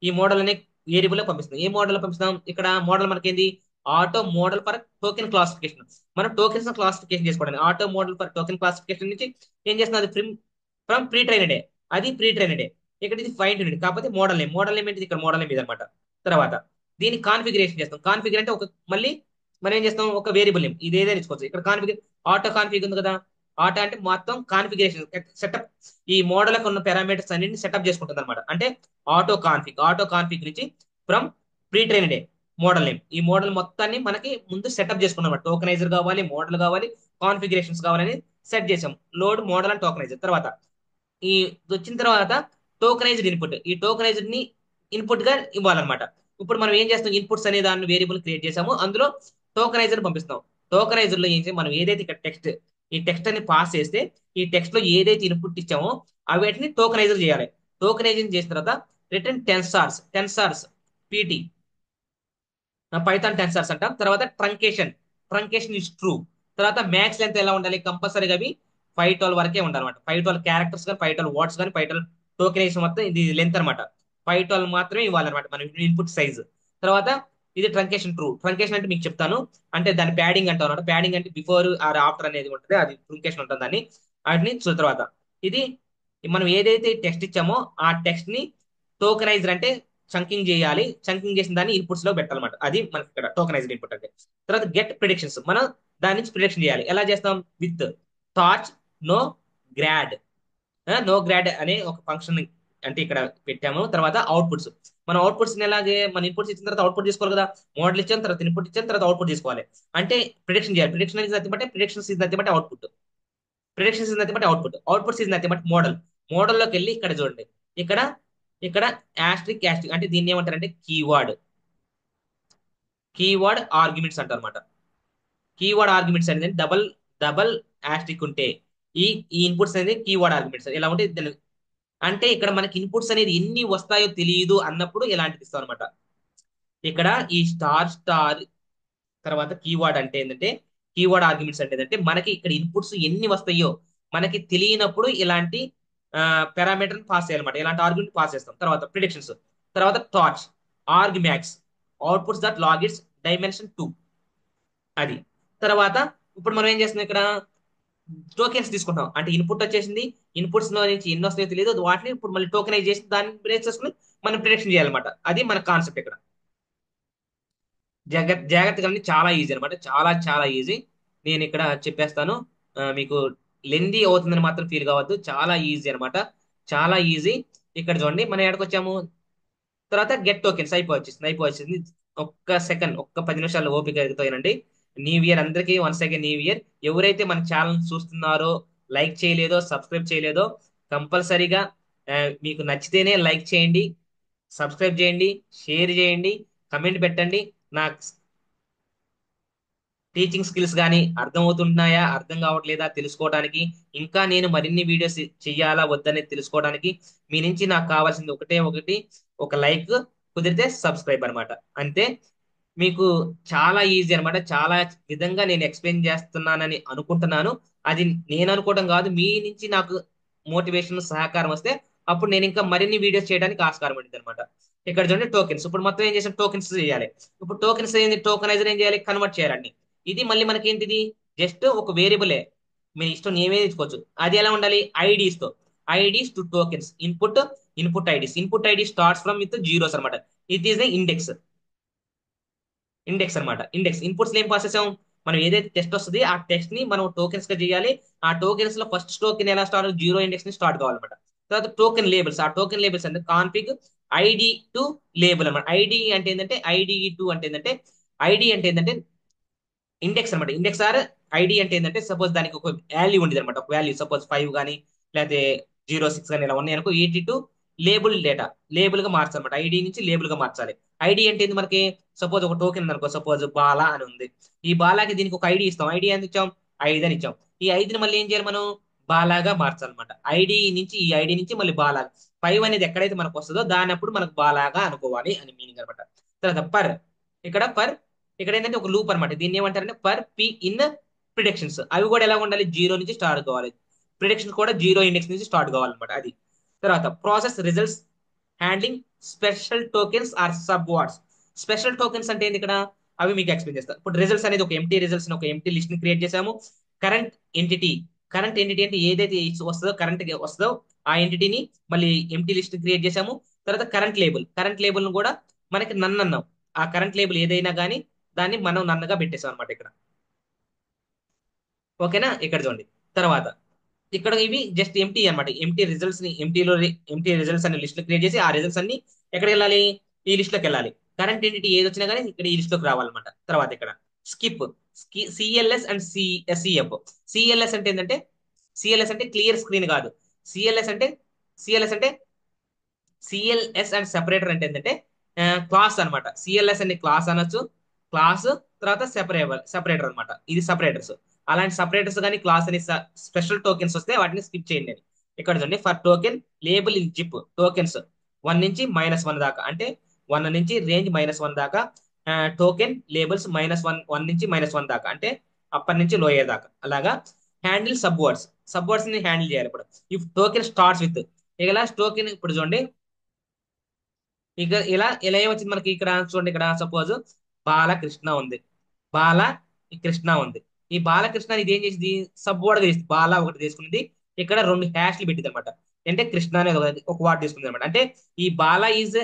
ఈ మోడల్ అనే వేరియబుల్ లో పంపిస్తాం. ఏ మోడల్ లో పంపిస్తాం, ఇక్కడ మోడల్ మనకేంది, auto model for token classification. మనం టోకెన్స్ క్లాసిఫికేషన్ చేసుకోవడానికి auto model for token classification నుంచి ఏం చేస్తున్నది, ఫ్రమ్ ప్రీ ట్రైనడే. అది ప్రీ ట్రైనడే. ఇక్కడ ఇది ఫైన్ ట్యూన్డ్. కాకపోతే మోడల్ నేమ్ ఏంటిది, ఇక్కడ మోడల్ నేమ్ ఇది అనమాట. తర్వాత దీన్ని కాన్ఫిగరేషన్ చేస్తాం. కాన్ఫిగర్ అంటే ఒక మళ్ళీ మనం ఏం చేస్తాం, ఒక వేరియబుల్ నేమ్ ఇది ఏదైనా ఇచ్చుకోవచ్చు. ఇక్కడ ఆటో కాన్ఫిగ్ ఉంది కదా. ఆటో అంటే మొత్తం కాన్ఫిగరేషన్ సెటప్, ఈ మోడల్ ఉన్న పారామీటర్స్ అన్నింటిని సెటప్ చేసుకుంటుంది అనమాట. అంటే ఆటో కాన్ఫిగ్ నుంచి from pre trained model name, ఈ మోడల్ మొత్తాన్ని మనకి ముందు సెటప్ చేసుకున్నాం. టోకనైజర్ కావాలి, మోడల్ కావాలి, కాన్ఫిగరేషన్స్ కావాలని సెట్ చేసాం. Load model and tokenizer. తర్వాత ఈ వచ్చిన తర్వాత టోకనైజ్డ్ ఇన్పుట్, ఈ టోకనైజ్డ్ ని ఇన్పుట్ గా ఇవ్వాలన్నమాట. ఇప్పుడు మనం ఏం చేస్తాం, ఇన్పుట్స్ అనే దాన్ని వేరియబుల్ క్రియేట్ చేసాము, అందులో టోకనైజర్ పంపిస్తాం. టోకనైజర్ లో ఏం చేయాలి, మనం ఏదైతే ఇక్కడ ఈ టెక్స్ట్ అని పాస్ చేస్తే, ఈ టెక్స్ట్ లో ఏదైతే ఇన్పుట్ ఇచ్చామో వాటిని టోకనైజర్ చేయాలి. టోకనైజింగ్ చేసిన తర్వాత రిటర్న్ టెన్సార్స్ పీటీ, పైథాన్ టెన్సార్స్ అంటాం. తర్వాత ట్రంకేషన్ ఇస్ ట్రూ. తర్వాత మ్యాక్స్ లెంత్ ఎలా ఉండాలి, కంపల్సరీగా అవి 512 వరకే ఉండాలన్నమాట. 512 క్యారెక్టర్స్ కానీ, 512 వర్డ్స్ కానీ, 512 టోకెనైజేషన్ మొత్తం ఇది లెంత్ అనమాట. 512 మాత్రమే ఇవ్వాలన్నమాట మన ఇన్పుట్ సైజ్. తర్వాత ఇది ట్రంకేషన్ అంటే మీకు చెప్తాను. అంటే దాని ప్యాడింగ్ అంటాం అనమాట. ప్యాడింగ్ అంటే బిఫోర్ ఆర్ ఆఫ్టర్ అనేది ఉంటుంది, అది ట్రంకేషన్ ఉంటుంది దాన్ని. వాటిని తర్వాత ఇది మనం ఏదైతే టెక్స్ట్ ఇచ్చామో ఆ టెక్స్ట్ ని టోకనైజర్ అంటే చంకింగ్ చేయాలి. చంకింగ్ చేసిన దాన్ని ఇన్పుట్స్ లో పెట్టాలన్నమాట. అది మనకి ఇక్కడ టోకనైజ్డ్ ఇన్పుట్ అంటే. తర్వాత గెట్ ప్రిడిక్షన్స్, మనం దాని నుంచి ప్రిడిక్షన్ చేయాలి. ఎలా చేస్తాం, with torch no grad. No grad అనే ఒక ఫంక్షన్ అంటే ఇక్కడ పెట్టాము. తర్వాత అవుట్పుట్స్, మన అవుట్పుట్స్ ఎలాగే, మన ఇన్పుట్స్ ఇచ్చిన తర్వాత అవుట్పుట్ తీసుకోవాలి కదా. మోడల్ ఇచ్చాను, తర్వాత ఇన్పుట్ ఇచ్చాను, తర్వాత అవుట్పుట్ తీసుకోవాలి. అంటే ప్రిడిక్షన్ చేయాలి. Prediction is nothing but predictions is nothing but output. Predictions is nothing but outputs is nothing but మోడల్లోకి వెళ్ళి ఇక్కడ చూడండి, ఇక్కడ ఇక్కడ యాస్ట్రిక్ అంటే దీన్ని ఏమంటారంటే కీవర్డ్. కీవర్డ్ ఆర్గ్యుమెంట్స్ అంటారు అనమాట. కీవర్డ్ ఆర్గ్యుమెంట్స్ అనేది డబల్ డబల్ ఆస్ట్రిక్ ఉంటే ఈ ఈ ఇన్పుట్స్ అనేది కీవర్డ్ ఆర్గ్యుమెంట్స్ ఇలా ఉంటే అంటే ఇక్కడ మనకి ఇన్పుట్స్ అనేది ఎన్ని వస్తాయో తెలియదు అన్నప్పుడు ఇలాంటిది ఇస్తాం అనమాట. ఇక్కడ ఈ స్టార్ స్టార్ తర్వాత కీవర్డ్ అంటే ఏంటంటే కీవర్డ్ ఆర్గ్యుమెంట్స్ అంటే ఏంటంటే మనకి ఇక్కడ ఇన్పుట్స్ ఎన్ని వస్తాయో మనకి తెలియనప్పుడు ఇలాంటి పారామీటర్ పాస్ చేయాలన్నమాట. ఇలాంటి ఆర్గ్యుమెంట్ పాస్ చేస్తాం. తర్వాత ప్రిడిక్షన్స్, తర్వాత torch, argmax, outputs dot logits dimension 2 అది. తర్వాత ఇప్పుడు మనం ఏం చేస్తున్నాం ఇక్కడ టోకెన్స్ తీసుకుంటాం. అంటే ఇన్పుట్ వచ్చేసింది, ఇన్పుట్స్ లో నుంచి ఎన్ని వస్తాయో తెలియదు, వాటిని ఇప్పుడు మళ్ళీ టోకెనైజ్ చేసి దాన్ని బ్రేక్ చేసుకుని మనం ప్రిడిక్షన్ చేయాలన్నమాట. అది మన కాన్సెప్ట్ ఇక్కడ. జాగ్రత్తగా అన్ని చాలా ఈజీ అనమాట, చాలా చాలా ఈజీ. నేను ఇక్కడ చెప్పేస్తాను. మీకు లెందీ అవుతుందని మాత్రం ఫీల్ కావద్దు, చాలా ఈజీ అనమాట, చాలా ఈజీ. ఇక్కడ చూడండి మనం ఎక్కడికి వచ్చాము. తర్వాత గెట్ టోకెన్స్ అయిపోవచ్చింది. ఒక్క సెకండ్, ఒక్క 10 నిమిషాలు ఓపిక ఎదుగుతాయండి. న్యూ ఇయర్ అందరికీ వన్స్ అగైన్ న్యూ ఇయర్. ఎవరైతే మన ఛానల్ చూస్తున్నారో, లైక్ చేయలేదో, సబ్స్క్రైబ్ చేయలేదో కంపల్సరీగా మీకు నచ్చితేనే లైక్ చేయండి, సబ్స్క్రైబ్ చేయండి, షేర్ చేయండి, కమెంట్ పెట్టండి. నాకు టీచింగ్ స్కిల్స్ కానీ అర్థం అవుతుంటున్నాయా, అర్థం కావట్లేదా తెలుసుకోవడానికి, ఇంకా నేను మరిన్ని వీడియోస్ చెయ్యాలా వద్దనేది తెలుసుకోవడానికి మీ నుంచి నాకు కావాల్సింది ఒకటే ఒకటి, ఒక లైక్, కుదిరితే సబ్స్క్రైబ్ అనమాట. అంతే. మీకు చాలా ఈజీ అనమాట. చాలా విధంగా నేను ఎక్స్ప్లెయిన్ చేస్తున్నానని అనుకుంటున్నాను. అది నేను అనుకోవడం కాదు, మీ నుంచి నాకు మోటివేషన్ సహకారం వస్తే అప్పుడు నేను ఇంకా మరిన్ని వీడియోస్ చేయడానికి ఆస్కారం ఉంటుంది అనమాట. ఇక్కడ చూడండి టోకెన్స్. ఇప్పుడు మొత్తం ఏం చేసాం, టోకెన్స్ చేయాలి. ఇప్పుడు టోకెన్స్ ఏంది, టోకనైజర్ ఏం చేయాలి, కన్వర్ట్ చేయాలండి. ఇది మళ్ళీ మనకి ఏంటిది, జస్ట్ ఒక వేరియబులే, మీ ఇష్టం ఏమేది తీసుకోవచ్చు. అది ఎలా ఉండాలి, ఐడీస్ తో. IDs to tokens input, input ID starts from with zeros అనమాట. It is the index. Index అనమాట. ఇండెక్స్ ఇన్పుట్స్ ఏం పాస్ చేసాం, మనం ఏదైతే టెస్ట్ వస్తుంది ఆ టెస్ట్ ని మనం టోకెన్స్ గా చేయాలి. ఆ టోకెన్స్ లో ఫస్ట్ టోకెన్ ఎలా స్టార్ట్, జీరో ఇండెక్స్ ని స్టార్ట్ కావాలన్నమాట. తర్వాత టోకెన్ లేబుల్స్, ఆ టోకెన్ లేబుల్స్ అంటే కాన్ఫిగ్ ఐడి టు లేబుల్ అనమాట. ఐడి అంటే ఏంటంటే, ఐడి టు అంటే ఏంటంటే, ఐడి అంటే ఏంటంటే ఇండెక్స్ అనమాట. ఇండెక్స్ ఆర్ ఐడి అంటే ఏంటంటే సపోజ్ దానికి ఒక వాల్యూ ఉండేది అనమాట. ఒక వాల్యూ సపోజ్ 5 కానీ లేకపోతే 06 కానీ ఇలా ఉన్నాయి అనుకో, 82 లేబుల్ డేటా, లేబుల్ గా మార్చాలన్నమాట. ఐడి నుంచి లేబుల్ గా మార్చాలి. ఐడి అంటే ఏంది మనకి, సపోజ్ ఒక టోకెన్ ఉంది అనుకో, సపోజ్ బాలా అని ఉంది. ఈ బాలాకి దీనికి ఒక ఐడి ఇస్తాం. ఐడి ఎంత ఇచ్చాం, 5 అని ఇచ్చాం. ఈ 5ని మళ్ళీ ఏం చేయాలి మనం, బాలాగా మార్చాలన్నమాట. ఐడి నుంచి, ఈ ఐడి నుంచి మళ్ళీ బాలా 5 అనేది ఎక్కడైతే మనకు వస్తుందో దాని అప్పుడు మనకు బాలాగా అనుకోవాలి అని మీనింగ్ అనమాట. తర్వాత ఇక్కడ పర్ ఇక్కడ ఏంటంటే ఒక లూప్ అనమాట. దీన్ని ఏమంటారంటే పర్ పి ఇన్ ప్రిడిక్షన్స్. అవి కూడా ఎలా ఉండాలి, జీరో నుంచి స్టార్ట్ కావాలి. ప్రిడిక్షన్స్ కూడా జీరో ఇండెక్స్ నుంచి స్టార్ట్ కావాలన్నమాట. అది. తర్వాత process results handling special tokens or subwords. Special tokens అంటే ఏంది ఇక్కడ, అవి మీకు ఎక్స్ప్లెయిన్ చేస్తాను. ఇప్పుడు రిజల్ట్స్ అనేది ఒక ఎంటీ రిజల్ట్స్, ఒక ఎంటీ లిస్ట్ ని క్రియేట్ చేసాము. కరెంట్ ఎంటిటీ, కరెంట్ ఎంటిటీ అంటే ఏదైతే వస్తుందో, కరెంట్ వస్తుందో ఆ ఎంటిటీని మళ్ళీ ఎంటీ లిస్ట్ క్రియేట్ చేసాము. తర్వాత కరెంట్ లేబుల్ ను కూడా మనకి నన్ను అన్నాం. ఆ కరెంట్ లేబుల్ ఏదైనా కానీ దాన్ని మనం నన్నగా పెట్టేసాం అనమాట ఇక్కడ. ఓకేనా. ఇక్కడ చూడండి. తర్వాత ఇక్కడ ఇవి జస్ట్ ఎంటీ అన్నమాట. ఎంటీ రిజల్ట్స్ ని ఎంటీ రిజల్ట్స్ అనే లిస్ట్ క్రియేట్ చేసి ఆ రిజల్ట్స్ అన్ని ఎక్కడికి వెళ్ళాలి, ఈ లిస్ట్ లోకి వెళ్ళాలి. కరెంట్ ఎంటిటీ ఏది వచ్చినా కానీ ఇక్కడ ఈ లిస్ట్ లోకి రావాలన్నమాట. తర్వాత ఇక్కడ skip, CLS and CF. CLS అంటే ఏంటంటే, సిఎల్ఎస్ అంటే క్లియర్ స్క్రీన్ కాదు. సిఎల్ఎస్ అంటే సిఎల్ఎస్ అంటే సిఎల్ఎస్ అండ్ సెపరేటర్ అంటే ఏంటంటే క్లాస్ అన్నమాట. సిఎల్ఎస్ అనే క్లాస్ అనొచ్చు, క్లాస్. తర్వాత సెపరేటర్ అన్నమాట. ఇది సెపరేటర్స్. అలాంటి సెపరేటర్స్ కానీ క్లాస్ అని స్పెషల్ టోకెన్స్ వస్తే వాటిని స్కిప్ చేయండి అని. ఇక్కడ చూడండి, for token label in zip tokens 1 నుంచి -1 దాకా, అంటే 1 నుంచి రేంజ్ -1 దాకా. టోకెన్ లేబుల్స్ -1 నుంచి -1 దాకా, అంటే అప్పటి నుంచి లోయర్ దాకా. అలాగా హ్యాండిల్ సబ్ వర్డ్స్ ని హ్యాండిల్ చేయాలి. ఇప్పుడు ఇఫ్ టోకెన్ స్టార్ట్స్ విత్, ఇలా టోకెన్ ఇప్పుడు చూడండి, ఇక ఇలా ఇలా ఏమొచ్చింది మనకి ఇక్కడ చూడండి. ఇక్కడ సపోజ్ బాలకృష్ణ ఉంది, బాల కృష్ణ ఉంది. ఈ బాలకృష్ణ ఇది ఏం చేసింది, సబ్ వర్డ్ చేసింది. బాల ఒకటి తీసుకున్నది, ఇక్కడ 2 హ్యాష్లు పెట్టింది అనమాట. అంటే కృష్ణ అనేది ఒక వర్డ్ తీసుకుంది అనమాట. అంటే ఈ బాల ఈజ్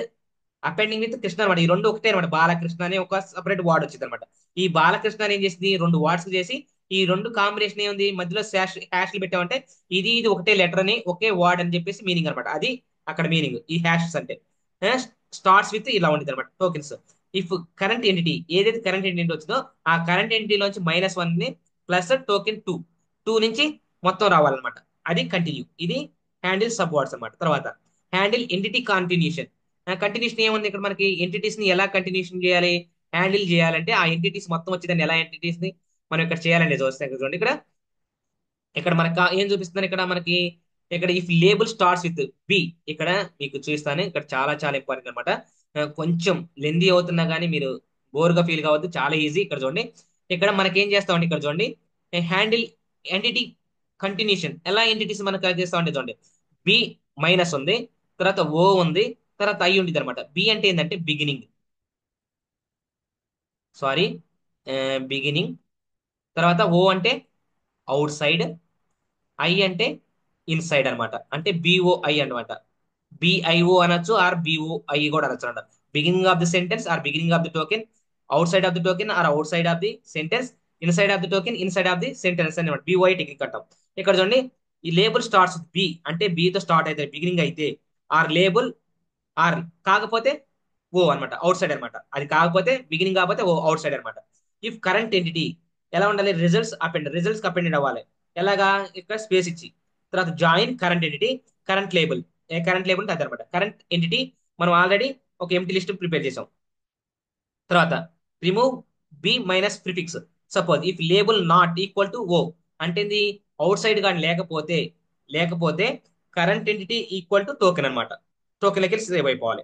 అపెండింగ్ విత్ కృష్ణ అనమాట. ఈ రెండు ఒకటే అనమాట. బాలకృష్ణ అనే ఒక సపరేట్ వర్డ్ వచ్చింది అనమాట. ఈ బాలకృష్ణ ఏం చేసింది, 2 వర్డ్స్ చేసి ఈ రెండు కాంబినేషన్ ఏముంది మధ్యలో హ్యాష్లు పెట్టామంటే ఇది ఒకటే లెటర్ అని, ఒకే వర్డ్ అని చెప్పేసి మీనింగ్ అనమాట. అది అక్కడ మీనింగ్ ఈ హ్యాషెస్ అంటే. స్టార్ట్స్ విత్ ఇలా ఉంటుంది అనమాట టోకెన్స్. ఇఫ్ కరెంట్ ఎంటిటీ ఏదైతే కరెంట్ ఎంటిటీ వచ్చిందో ఆ కరెంట్ ఎంటిటీలోంచి -1 ని ప్లస్ టోకెన్ 2 నుంచి మొత్తం రావాలన్నమాట. అది కంటిన్యూ. ఇది హ్యాండిల్ సబ్ వర్డ్స్ అనమాట. తర్వాత హ్యాండిల్ ఎంటిటీ కంటిన్యూషన్. కంటిన్యూషన్ ఏముంది ఇక్కడ మనకి, ఎంటిటీస్ ని ఎలా కంటిన్యూషన్ చేయాలి, హ్యాండిల్ చేయాలంటే ఆ ఎంటిటీస్ మొత్తం వచ్చి దాన్ని ఎలా ఎంటిటీస్ ని మనం ఇక్కడ చేయాలండి. చూడండి ఇక్కడ ఇక్కడ మనకి ఏం చూపిస్తుంది ఇక్కడ మనకి ఇక్కడ if label starts with B. ఇక్కడ మీకు చూస్తాను, ఇక్కడ చాలా చాలా ఇంపార్టెంట్ అనమాట. కొంచెం లెందీ అవుతున్నా కానీ మీరు బోర్గా ఫీల్ కావద్దు, చాలా ఈజీ. ఇక్కడ చూడండి, ఇక్కడ మనకి ఏం చేస్తామండి, ఇక్కడ చూడండి హ్యాండిల్ ఎంటిటీ కంటిన్యూషన్ ఎలా ఎంటిటీస్ మనకు calculate చేస్తామంటే చూడండి, బి మైనస్ ఉంది, తర్వాత ఓ ఉంది, తర్వాత ఐ ఉంది అనమాట. బి అంటే ఏంటంటే బిగినింగ్, సారీ బిగినింగ్, తర్వాత ఓ అంటే అవుట్ సైడ్, ఐ అంటే ఇన్సైడ్ అనమాట, అంటే బిఓఐ అనమాట. బిఐఓ అనొచ్చు ఆర్ బిఓఐ కూడా అనొచ్చు అనమాట. Beginning of the sentence or beginning of the token, outside of the token or outside of the sentence, inside of the token inside of the sentence అనమాట. BOI technique అంటాం. ఇక్కడ చూడండి, ఈ label starts B అంటే B తో start అయితే beginning అయితే, or label or కాకపోతే ఓ అనమాట, అవుట్ సైడ్ అనమాట. అది కాకపోతే బిగినింగ్ కాకపోతే ఓ అవుట్ సైడ్ అనమాట. ఇఫ్ కరెంట్ ఎంటిటీ ఎలా ఉండాలి, రిజల్ట్స్ అపెండ్ అవ్వాలి. ఎలాగా, ఇక్కడ స్పేస్ ఇచ్చి తర్వాత join current entity current label. Current label అదే అనమాట. కరెంట్ ఎంటిటీ మనం ఆల్రెడీ ఒక ఎంటీ లిస్ట్ ప్రిపేర్ చేసాం. తర్వాత remove B minus prefix. Suppose if label not equal to O అంటే అవుట్ సైడ్ కానీ లేకపోతే current entity equal to token అనమాట. టోకెన్ లెక్క సేవ్ అయిపోవాలి.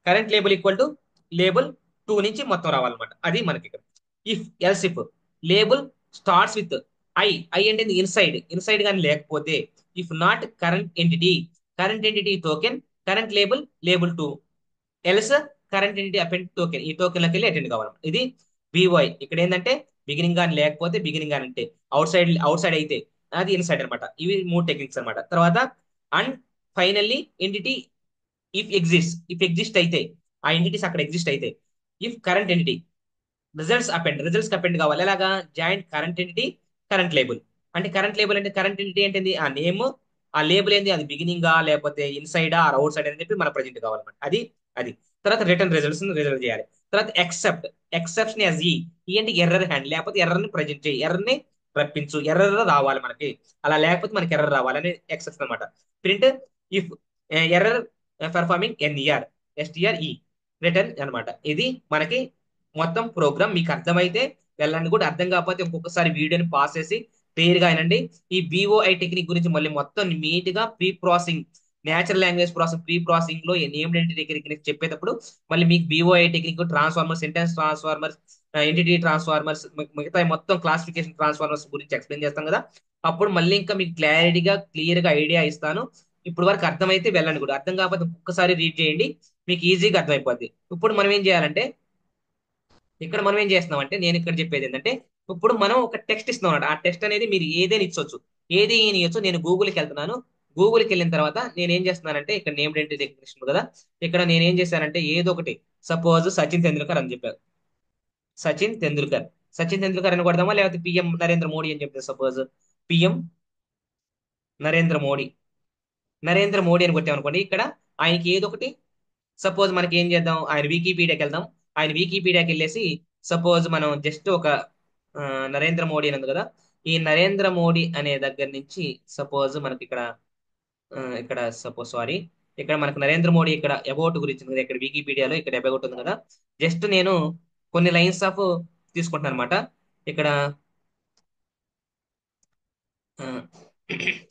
Current label equal to label 2 నుంచి మొత్తం రావాలన్నమాట. అది మనకి ఇక్కడ. If label starts with I, I అంటే ఇన్సైడ్ కానీ లేకపోతే, if not current entity token current label 2, else current entity append token, ఈ టోకెన్ లకి వెళ్ళి అటెండ్ కావాలి. ఇది బివై. ఇక్కడ ఏంటంటే బిగినింగ్ కానీ లేకపోతే, బిగినింగ్ కానీ అంటే అవుట్ సైడ్ అయితే అది ఇన్సైడ్ అనమాట. ఇవి 3 టెక్నిక్స్ అనమాట. తర్వాత and finally entity if exist అయితే, ఆ ఎంటిటీస్ అక్కడ ఎగ్జిస్ట్ అయితే, if current entity results append కావాలి. ఎలాగా, joint current entity current label. అంటే కరెంట్ లేబుల్ అంటే కరెంట్ ఎంటిటీ ఏంటిది, ఆ నేమ్, ఆ లేబుల్ ఏంది, అది బిగినింగా లేకపోతే ఇన్సైడా ఆర్ అవుట్ సైడ్ అని చెప్పి మన ప్రజెంట్ కావాలన్నమాట. అది తర్వాత రిటర్న్ రిజల్ట్ చేయాలి. తర్వాత ఎక్సెప్షన్ యాజ్ ఈ అంటే ఎర్రర్ హ్యాండ్, లేకపోతే ఎర్రర్ ని ప్రజెంట్ చేయి, ఎర్రర్ ని రప్పించు, ఎర్రర్ రావాలి మనకి. అలా లేకపోతే మనకి ఎర్రర్ రావాలి అని ఎక్సెప్షన్ అనమాట. Print if error performing str e return అనమాట. ఇది మనకి మొత్తం ప్రోగ్రామ్. మీకు అర్థమైతే వెళ్ళండి, కూడా అర్థం కాకపోతే ఇంకొకసారి వీడియోని పాస్ చేసి క్లియర్ గా అయినండి. ఈ బిఓఐ టెక్నిక్ గురించి మళ్ళీ మొత్తం నీట్ గా pre processing, natural language processing, pre processing లో నేమ్డ్ ఎంటిటీ టెక్నిక్ చెప్పేటప్పుడు మళ్ళీ మీకు BOI technique, transformers, sentence transformers, entity transformers, మిగతా మొత్తం క్లాసిఫికేషన్ ట్రాన్స్ఫార్మర్స్ గురించి ఎక్స్ప్లెయిన్ చేస్తాం కదా. అప్పుడు మళ్ళీ ఇంకా మీకు క్లారిటీగా క్లియర్ గా ఐడియా ఇస్తాను. ఇప్పుడు వరకు అర్థమైతే వెళ్ళండి, కూడా అర్థం కాకపోతే ఒక్కసారి రీడ్ చేయండి, మీకు ఈజీగా అర్థమైపోద్ది. ఇప్పుడు మనం ఏం చేయాలంటే, ఇక్కడ మనం ఏం చేస్తున్నాం అంటే, నేను ఇక్కడ చెప్పేది ఏంటంటే, ఇప్పుడు మనం ఒక టెక్స్ట్ ఇస్తున్నాం అన్నమాట. ఆ టెక్స్ట్ అనేది మీరు ఏదైనా ఇచ్చొచ్చు, ఏది ఇవ్వచ్చు. నేను గూగుల్కి వెళ్తున్నాను. గూగుల్కి వెళ్ళిన తర్వాత నేను ఏం చేస్తున్నానంటే, ఇక్కడ నేమ్ ఏంటి డెఫినేషన్ కదా, ఇక్కడ నేను ఏం చేశానంటే ఏదో ఒకటి, సపోజ్ సచిన్ తెందుల్కర్ అని చెప్పారు. సచిన్ తెందుల్కర్ సచిన్ తెందుల్కర్ అని కొడదామా, లేకపోతే పిఎం నరేంద్ర మోడీ అని చెప్తే, సపోజ్ పిఎం నరేంద్ర మోడీ అని కొట్టామనుకోండి, ఇక్కడ ఆయనకి ఏదో ఒకటి, సపోజ్ మనకి ఏం చేద్దాం, ఆయన వికీపీడియాకి వెళ్దాం. ఆయన వికీపీడియాకి వెళ్ళేసి సపోజ్ మనం జస్ట్ ఒక ఆ, నరేంద్ర మోడీ అని ఉంది కదా, ఈ నరేంద్ర మోడీ అనే దగ్గర నుంచి సపోజ్ మనకి ఇక్కడ సపోజ్ సారీ, ఇక్కడ మనకు నరేంద్ర మోడీ ఇక్కడ అబౌట్ గురించి ఉంది కదా, ఇక్కడ వికీపీడియాలో ఇక్కడ అబౌట్ ఉంది కదా. జస్ట్ నేను కొన్ని లైన్స్ ఆఫ్ తీసుకుంటాను అనమాట. ఇక్కడ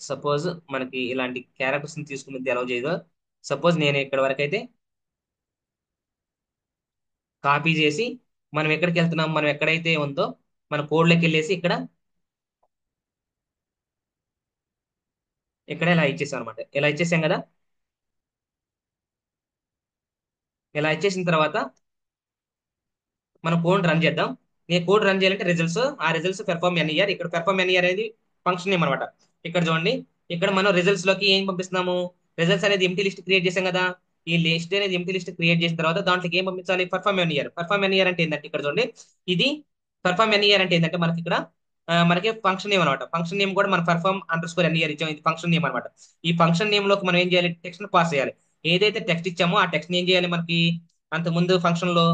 సపోజ్ మనకి ఇలాంటి క్యారెక్టర్స్ తీసుకుని ఎలా చేయదో, సపోజ్ నేను ఇక్కడ వరకు అయితే కాపీ చేసి, మనం ఎక్కడికి వెళ్తున్నాం, మనం ఎక్కడైతే ఉందో మన కోడ్లోకి వెళ్ళేసి ఇక్కడ ఇలా ఇచ్చేసాం అనమాట. ఇలా ఇచ్చేసాం కదా. ఇలా ఇచ్చేసిన తర్వాత మనం కోడ్ రన్ చేద్దాం. నేను కోడ్ రన్ చేయాలంటే రిజల్ట్స్ పెర్ఫార్మ్ ఎన్ఈఆర్, ఇక్కడ పెర్ఫార్మ్ ఎన్ఈఆర్ అనేది ఫంక్షన్ నేమ్ అనమాట. ఇక్కడ చూడండి, ఇక్కడ మనం రిజల్ట్స్ లోకి ఏం పంపిస్తున్నాము, రిజల్ట్స్ అనేది ఎంటీ లిస్ట్ క్రియేట్ చేసాం కదా. ఈ లిస్ట్ అనేది ఎంటీ లిస్ట్ క్రియేట్ చేసిన తర్వాత దాంట్లోకి ఏం పంపించాలి, పర్ఫార్మ్ ఎన్ఈఆర్ అంటే ఏంటంటే, ఇక్కడ చూడండి ఇది పర్ఫార్మ్ ఎన్ఈఆర్ అంటే ఏంటంటే, మనకి ఇక్కడ మనకి ఫంక్షన్ నేమ్ అనమాట. ఫంక్షన్ నేమ్ కూడా మనం పర్ఫార్మ్_ఎన్ఈఆర్ ఇచ్చాం, ఇది ఫంక్షన్ నేమ్ అనమాట. ఈ ఫంక్షన్ నేమ్ లోకి మనం ఏం చేయాలి, టెక్స్ట్ పాస్ చేయాలి. ఏదైతే టెక్స్ట్ ఇచ్చామో ఆ టెక్స్ట్ ఏం చేయాలి, మనకి అంతకుముందు ఫంక్షన్ లో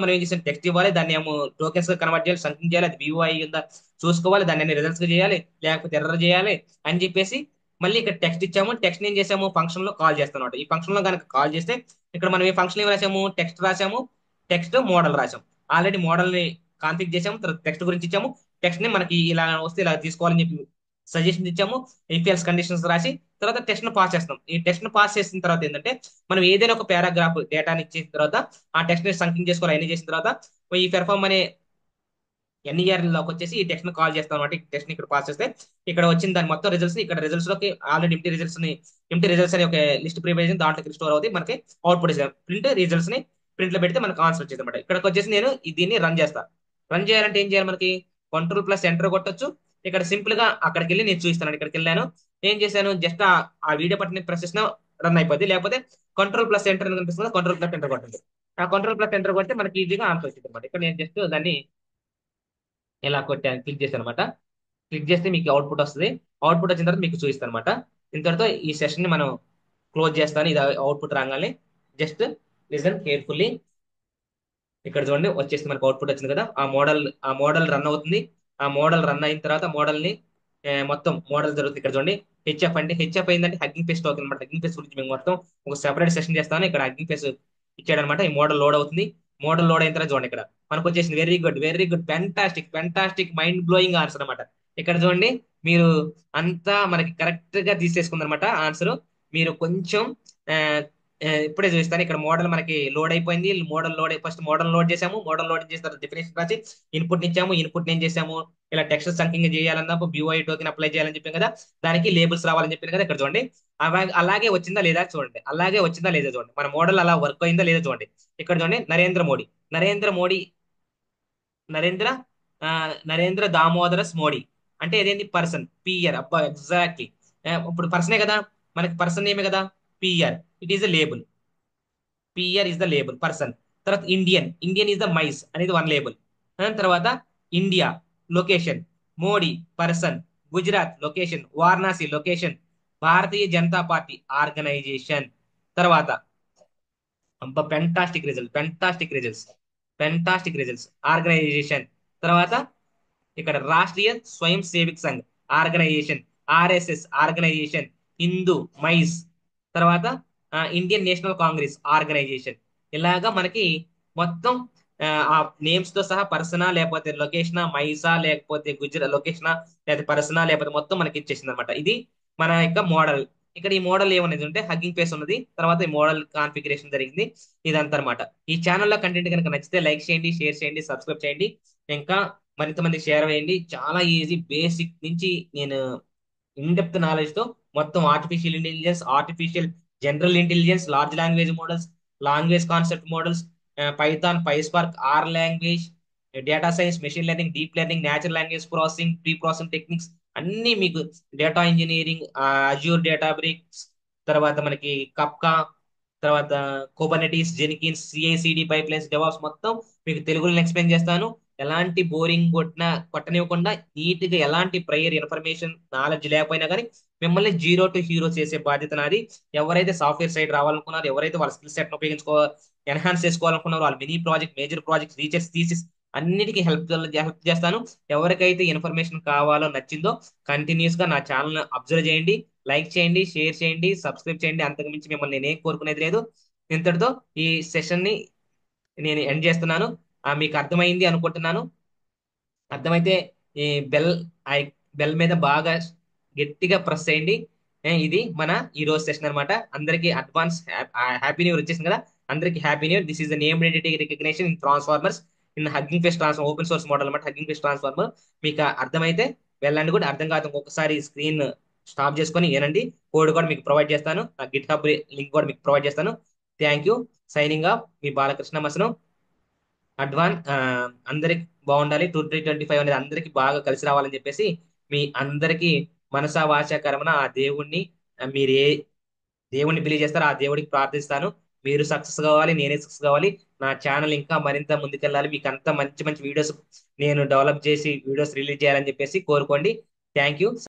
మనం ఏం చేసాం, టెక్స్ట్ ఇవ్వాలి, దాన్ని ఏమో టోకెన్స్ గా కన్వర్ట్ చేయాలి, సంథింగ్ చేయాలి, అది వ్యూ అయ్యి ఉందా చూసుకోవాలి, దాన్ని అన్ని రిజల్ట్స్ గా చేయాలి, లేకపోతే ఎర్రర్ చేయాలి అని చెప్పేసి, మళ్ళీ ఇక్కడ టెక్స్ట్ ఇచ్చాము. టెక్స్ట్ ఏం చేసాము, ఫంక్షన్ లో కాల్ చేస్తాం అనమాట. ఈ ఫంక్షన్ లో కనుక కాల్ చేస్తే, ఇక్కడ మనం ఈ ఫంక్షన్ ఏం రాసాము, టెక్స్ట్ రాసాము, టెక్స్ట్ మోడల్ రాసాం. ఆల్రెడీ మోడల్ ని కాన్ఫిగ్ చేసాము, తర్వాత టెక్స్ట్ గురించి ఇచ్చాము, టెక్స్ట్ ని మనకి ఇలా వస్తే ఇలా తీసుకోవాలని చెప్పి సజెషన్ ఇచ్చాము, ఇఫ్ కండిషన్స్ రాసి తర్వాత టెస్ట్ ను పాస్ చేస్తాం. ఈ టెస్ట్ ను పాస్ చేసిన తర్వాత ఏంటంటే మనం ఏదైనా ఒక పారాగ్రాఫ్ డేటాని ఇచ్చిన తర్వాత ఆ టెక్స్ట్ ని సంకింగ్ చేసుకోవాలి. అన్ని చేసిన తర్వాత ఈ పెర్ఫార్మ్ అనే ఎన్ఈఆర్ లోకి వచ్చేసి ఈ టెక్స్ట్ ని కాల్ చేస్తాం అనమాట. ఈ టెక్స్ట్ ని ఇక్కడ పాస్ చేస్తే ఇక్కడ వచ్చిన దాని మొత్తం రిజల్ట్స్ ఇక్కడ రిజల్ట్స్ లోకి ఆల్రెడీ ఎంటీ రిజల్ట్స్ అని ఒక లిస్ట్ ప్రిపేర్ చేసి దాంట్లోకి స్టోర్ అవుతాయి. మనకి అవుట్పుట్ ప్రింట్ రిజల్ట్స్ ని ప్రింట్ లో పెడితే మనకు ఆన్సర్ వచ్చేది అనమాట. ఇక్కడికి వచ్చేసి నేను దీన్ని రన్ చేస్తా. రన్ చేయాలంటే ఏం చేయాలి, మనకి కంట్రోల్+Enter కొట్టొచ్చు. ఇక్కడ సింపుల్ గా అక్కడికి వెళ్ళి నేను చూపిస్తాను. ఇక్కడికి వెళ్ళాను, ఏం చేశాను, జస్ట్ ఆ వీడియో బటన్ ప్రెస్ చేసిన రన్ అయిపోద్ది. లేకపోతే కంట్రోల్+Enter అని కనిపిస్తుంది, కంట్రోల్+Enter కొట్టండి. ఆ కంట్రోల్+Enter కొడితే మనకి ఈజీగా ఆన్సర్ వచ్చింది అనమాట. ఇక్కడ నేను జస్ట్ దాన్ని ఇలా కొట్టాను, క్లిక్ చేశాను అనమాట. క్లిక్ చేస్తే మీకు అవుట్పుట్ వస్తుంది. అవుట్పుట్ వచ్చిన తర్వాత మీకు చూపిస్తాను అనమాట. ఇంతటితో ఈ సెషన్ ని మనం క్లోజ్ చేస్తాను. ఇది అవుట్పుట్ రాగానే జస్ట్ లిజన్ కేర్ఫుల్లీ. ఇక్కడ చూడండి వచ్చేసి మనకు అవుట్పుట్ వచ్చింది కదా. ఆ మోడల్ రన్ అవుతుంది. ఆ మోడల్ రన్ అయిన తర్వాత మోడల్ ని మొత్తం మోడల్ జరుగుతుంది. ఇక్కడ చూడండి హెచ్ఎఫ్ అంటే హెచ్ఎఫ్ అయిందంటే హగ్గింగ్ ఫేస్ టోకెన్ అనమాట. హగ్గింగ్ ఫేస్ గురించి మేము మొత్తం ఒక సెపరేట్ సెషన్ చేస్తాను. ఇక్కడ హగ్గింగ్ ఫేస్ ఇచ్చాడనమాట. ఈ మోడల్ లోడ్ అవుతుంది. మోడల్ లోడ్ అయిన తర్వాత చూడండి ఇక్కడ మనకు వచ్చేసింది very good, very good, fantastic, fantastic, mind blowing answer అనమాట. ఇక్కడ చూడండి మీరు అంతా మనకి కరెక్ట్ గా తీసేసుకుందనమాట ఆన్సర్. మీరు కొంచెం ఆ, ఇప్పుడే చూస్తాను. ఇక్కడ మోడల్ మనకి లోడ్ అయిపోయింది. ఫస్ట్ మోడల్ లోడ్ చేసాము. మోడల్ లోడ్ చేసిన తర్వాత డెఫినేషన్ రాసి ఇన్పుట్ ఇచ్చాము. ఇన్పుట్ ఏం చేసాము, ఇలా టెక్స్ట్ సంకింగ్ చేయాలన్నప్పుడు బ్యూఐ టోకెన్ అప్లై చేయాలని చెప్పాం కదా, దానికి లేబుల్స్ రావాలని చెప్పాను కదా. ఇక్కడ చూడండి అలాగే వచ్చిందా లేదా చూడండి, అలాగే వచ్చిందా లేదా చూడండి, మన మోడల్ అలా వర్క్ అయిందా లేదా చూడండి. ఇక్కడ చూడండి నరేంద్ర మోడీ, నరేంద్ర మోడీ, నరేంద్ర ఆ, నరేంద్ర దామోదరస్ మోడీ అంటే ఇదేంటి పర్సన్, పిఆర్. అబ్బా ఎగ్జాక్ట్లీ, ఇప్పుడు పర్సనే కదా, మనకి పర్సన్ నేమే కదా, PR. It is a label. PR is the label person. తర్వాత ఇండియన్ ఇస్ ద మైస్ అనేది వన్ లేబుల్. తర్వాత India location, Modi person, Gujarat location, Varanasi location, Bharatiya Janata Party organization. తర్వాత అబ్బా fantastic result, fantastic results, fantastic results, organization. తర్వాత ఇక్కడ Rashtriya Swayamsevak Sangh organization, RSS organization, Hindu MISC. తర్వాత Indian National Congress organization. ఇలాగా మనకి మొత్తం ఆ నేమ్స్ తో సహా పర్సనా లేకపోతే లొకేషనా, మైసా లేకపోతే గుజరాత్ లొకేషనా లేకపోతే పర్సనా లేకపోతే మొత్తం మనకి ఇచ్చేసింది అనమాట. ఇది మన యొక్క మోడల్. ఇక్కడ ఈ మోడల్ ఏమనేది ఉంటే హగ్గింగ్ ఫేస్ ఉన్నది. తర్వాత ఈ మోడల్ కాన్ఫిగరేషన్ జరిగింది. ఇదంతా అనమాట. ఈ ఛానల్లో కంటెంట్ కనుక నచ్చితే లైక్ చేయండి, షేర్ చేయండి, సబ్స్క్రైబ్ చేయండి. ఇంకా మరింత మందికి షేర్ చేయండి. చాలా ఈజీ, బేసిక్ నుంచి నేను ఇన్ డెప్త్ నాలెడ్జ్ తో మొత్తం artificial intelligence, artificial general intelligence, large language models, language concept models, Python, PySpark, R language, data science, machine learning, deep learning, natural language processing, preprocessing techniques అన్ని మీకు, data engineering, Azure Databricks, తర్వాత మనకి Kafka, తర్వాత Kubernetes, Jenkins, CICD pipelines, DevOps మొత్తం మీకు తెలుగులో explain చేస్తాను. ఎలాంటి బోరింగ్ కొట్టనివ్వకుండా నీట్ గా ఎలాంటి ప్రైయర్ ఇన్ఫర్మేషన్ నాలెడ్జ్ లేకపోయినా కానీ మిమ్మల్ని జీరో టు హీరో చేసే బాధ్యత నాది. ఎవరైతే సాఫ్ట్వేర్ సైడ్ రావాలనుకున్నారో, ఎవరైతే వాళ్ళ స్కిల్ సెట్ ఎన్హాన్స్ చేసుకోవాలనుకున్నారో, వాళ్ళ mini project, major project, research thesis అన్నిటికీ హెల్ప్ చేస్తాను. ఎవరికైతే ఇన్ఫర్మేషన్ కావాలో నచ్చిందో కంటిన్యూస్ గా నా ఛానల్ అబ్జర్వ్ చేయండి, లైక్ చేయండి, షేర్ చేయండి, సబ్స్క్రైబ్ చేయండి. అంతకు మించి మిమ్మల్ని నేనేం కోరుకునేది లేదు. ఇంతటితో ఈ సెషన్ ని నేను ఎండ్ చేస్తున్నాను. మీకు అర్థమైంది అనుకుంటున్నాను. అర్థమైతే ఈ బెల్ ఐ బెల్ మీద బాగా గట్టిగా ప్రెస్ చేయండి. ఇది మన ఈ రోజు సెషన్ అనమాట. అందరికి అడ్వాన్స్ హ్యాపీ న్యూ ఇయర్ వచ్చేసింది కదా, అందరికి happy new year. This is the name identity recognition in transformers in hugging phase transformer, open source model అనమాట హగ్గింగ్ ఫేస్ ట్రాన్స్ఫార్మర్. మీకు అర్థమైతే వెళ్ళండి, కూడా అర్థం కాదు ఇంకొకసారి స్క్రీన్ స్టాప్ చేసుకొని వినండి. కోడ్ కూడా మీకు ప్రొవైడ్ చేస్తాను, గిట్ హబ్ లింక్ కూడా మీకు ప్రొవైడ్ చేస్తాను. Thank you. సైనింగ్ ఆఫ్ మీ బాలకృష్ణ మసనం. అందరికి బాగుండాలి. 2025 అనేది అందరికి బాగా కలిసి రావాలని చెప్పేసి మీ అందరికి మనసా వాచా కర్మన ఆ దేవుణ్ణి, మీరు ఏ దేవుణ్ణి బిలీవ్ చేస్తారో ఆ దేవుడికి ప్రార్థిస్తాను. మీరు సక్సెస్ కావాలి, నేనే సక్సెస్ కావాలి, నా ఛానల్ ఇంకా మరింత ముందుకెళ్ళాలి, మీకు అంత మంచి మంచి వీడియోస్ నేను డెవలప్ చేసి వీడియోస్ రిలీజ్ చేయాలని చెప్పేసి కోరుకోండి. Thank you.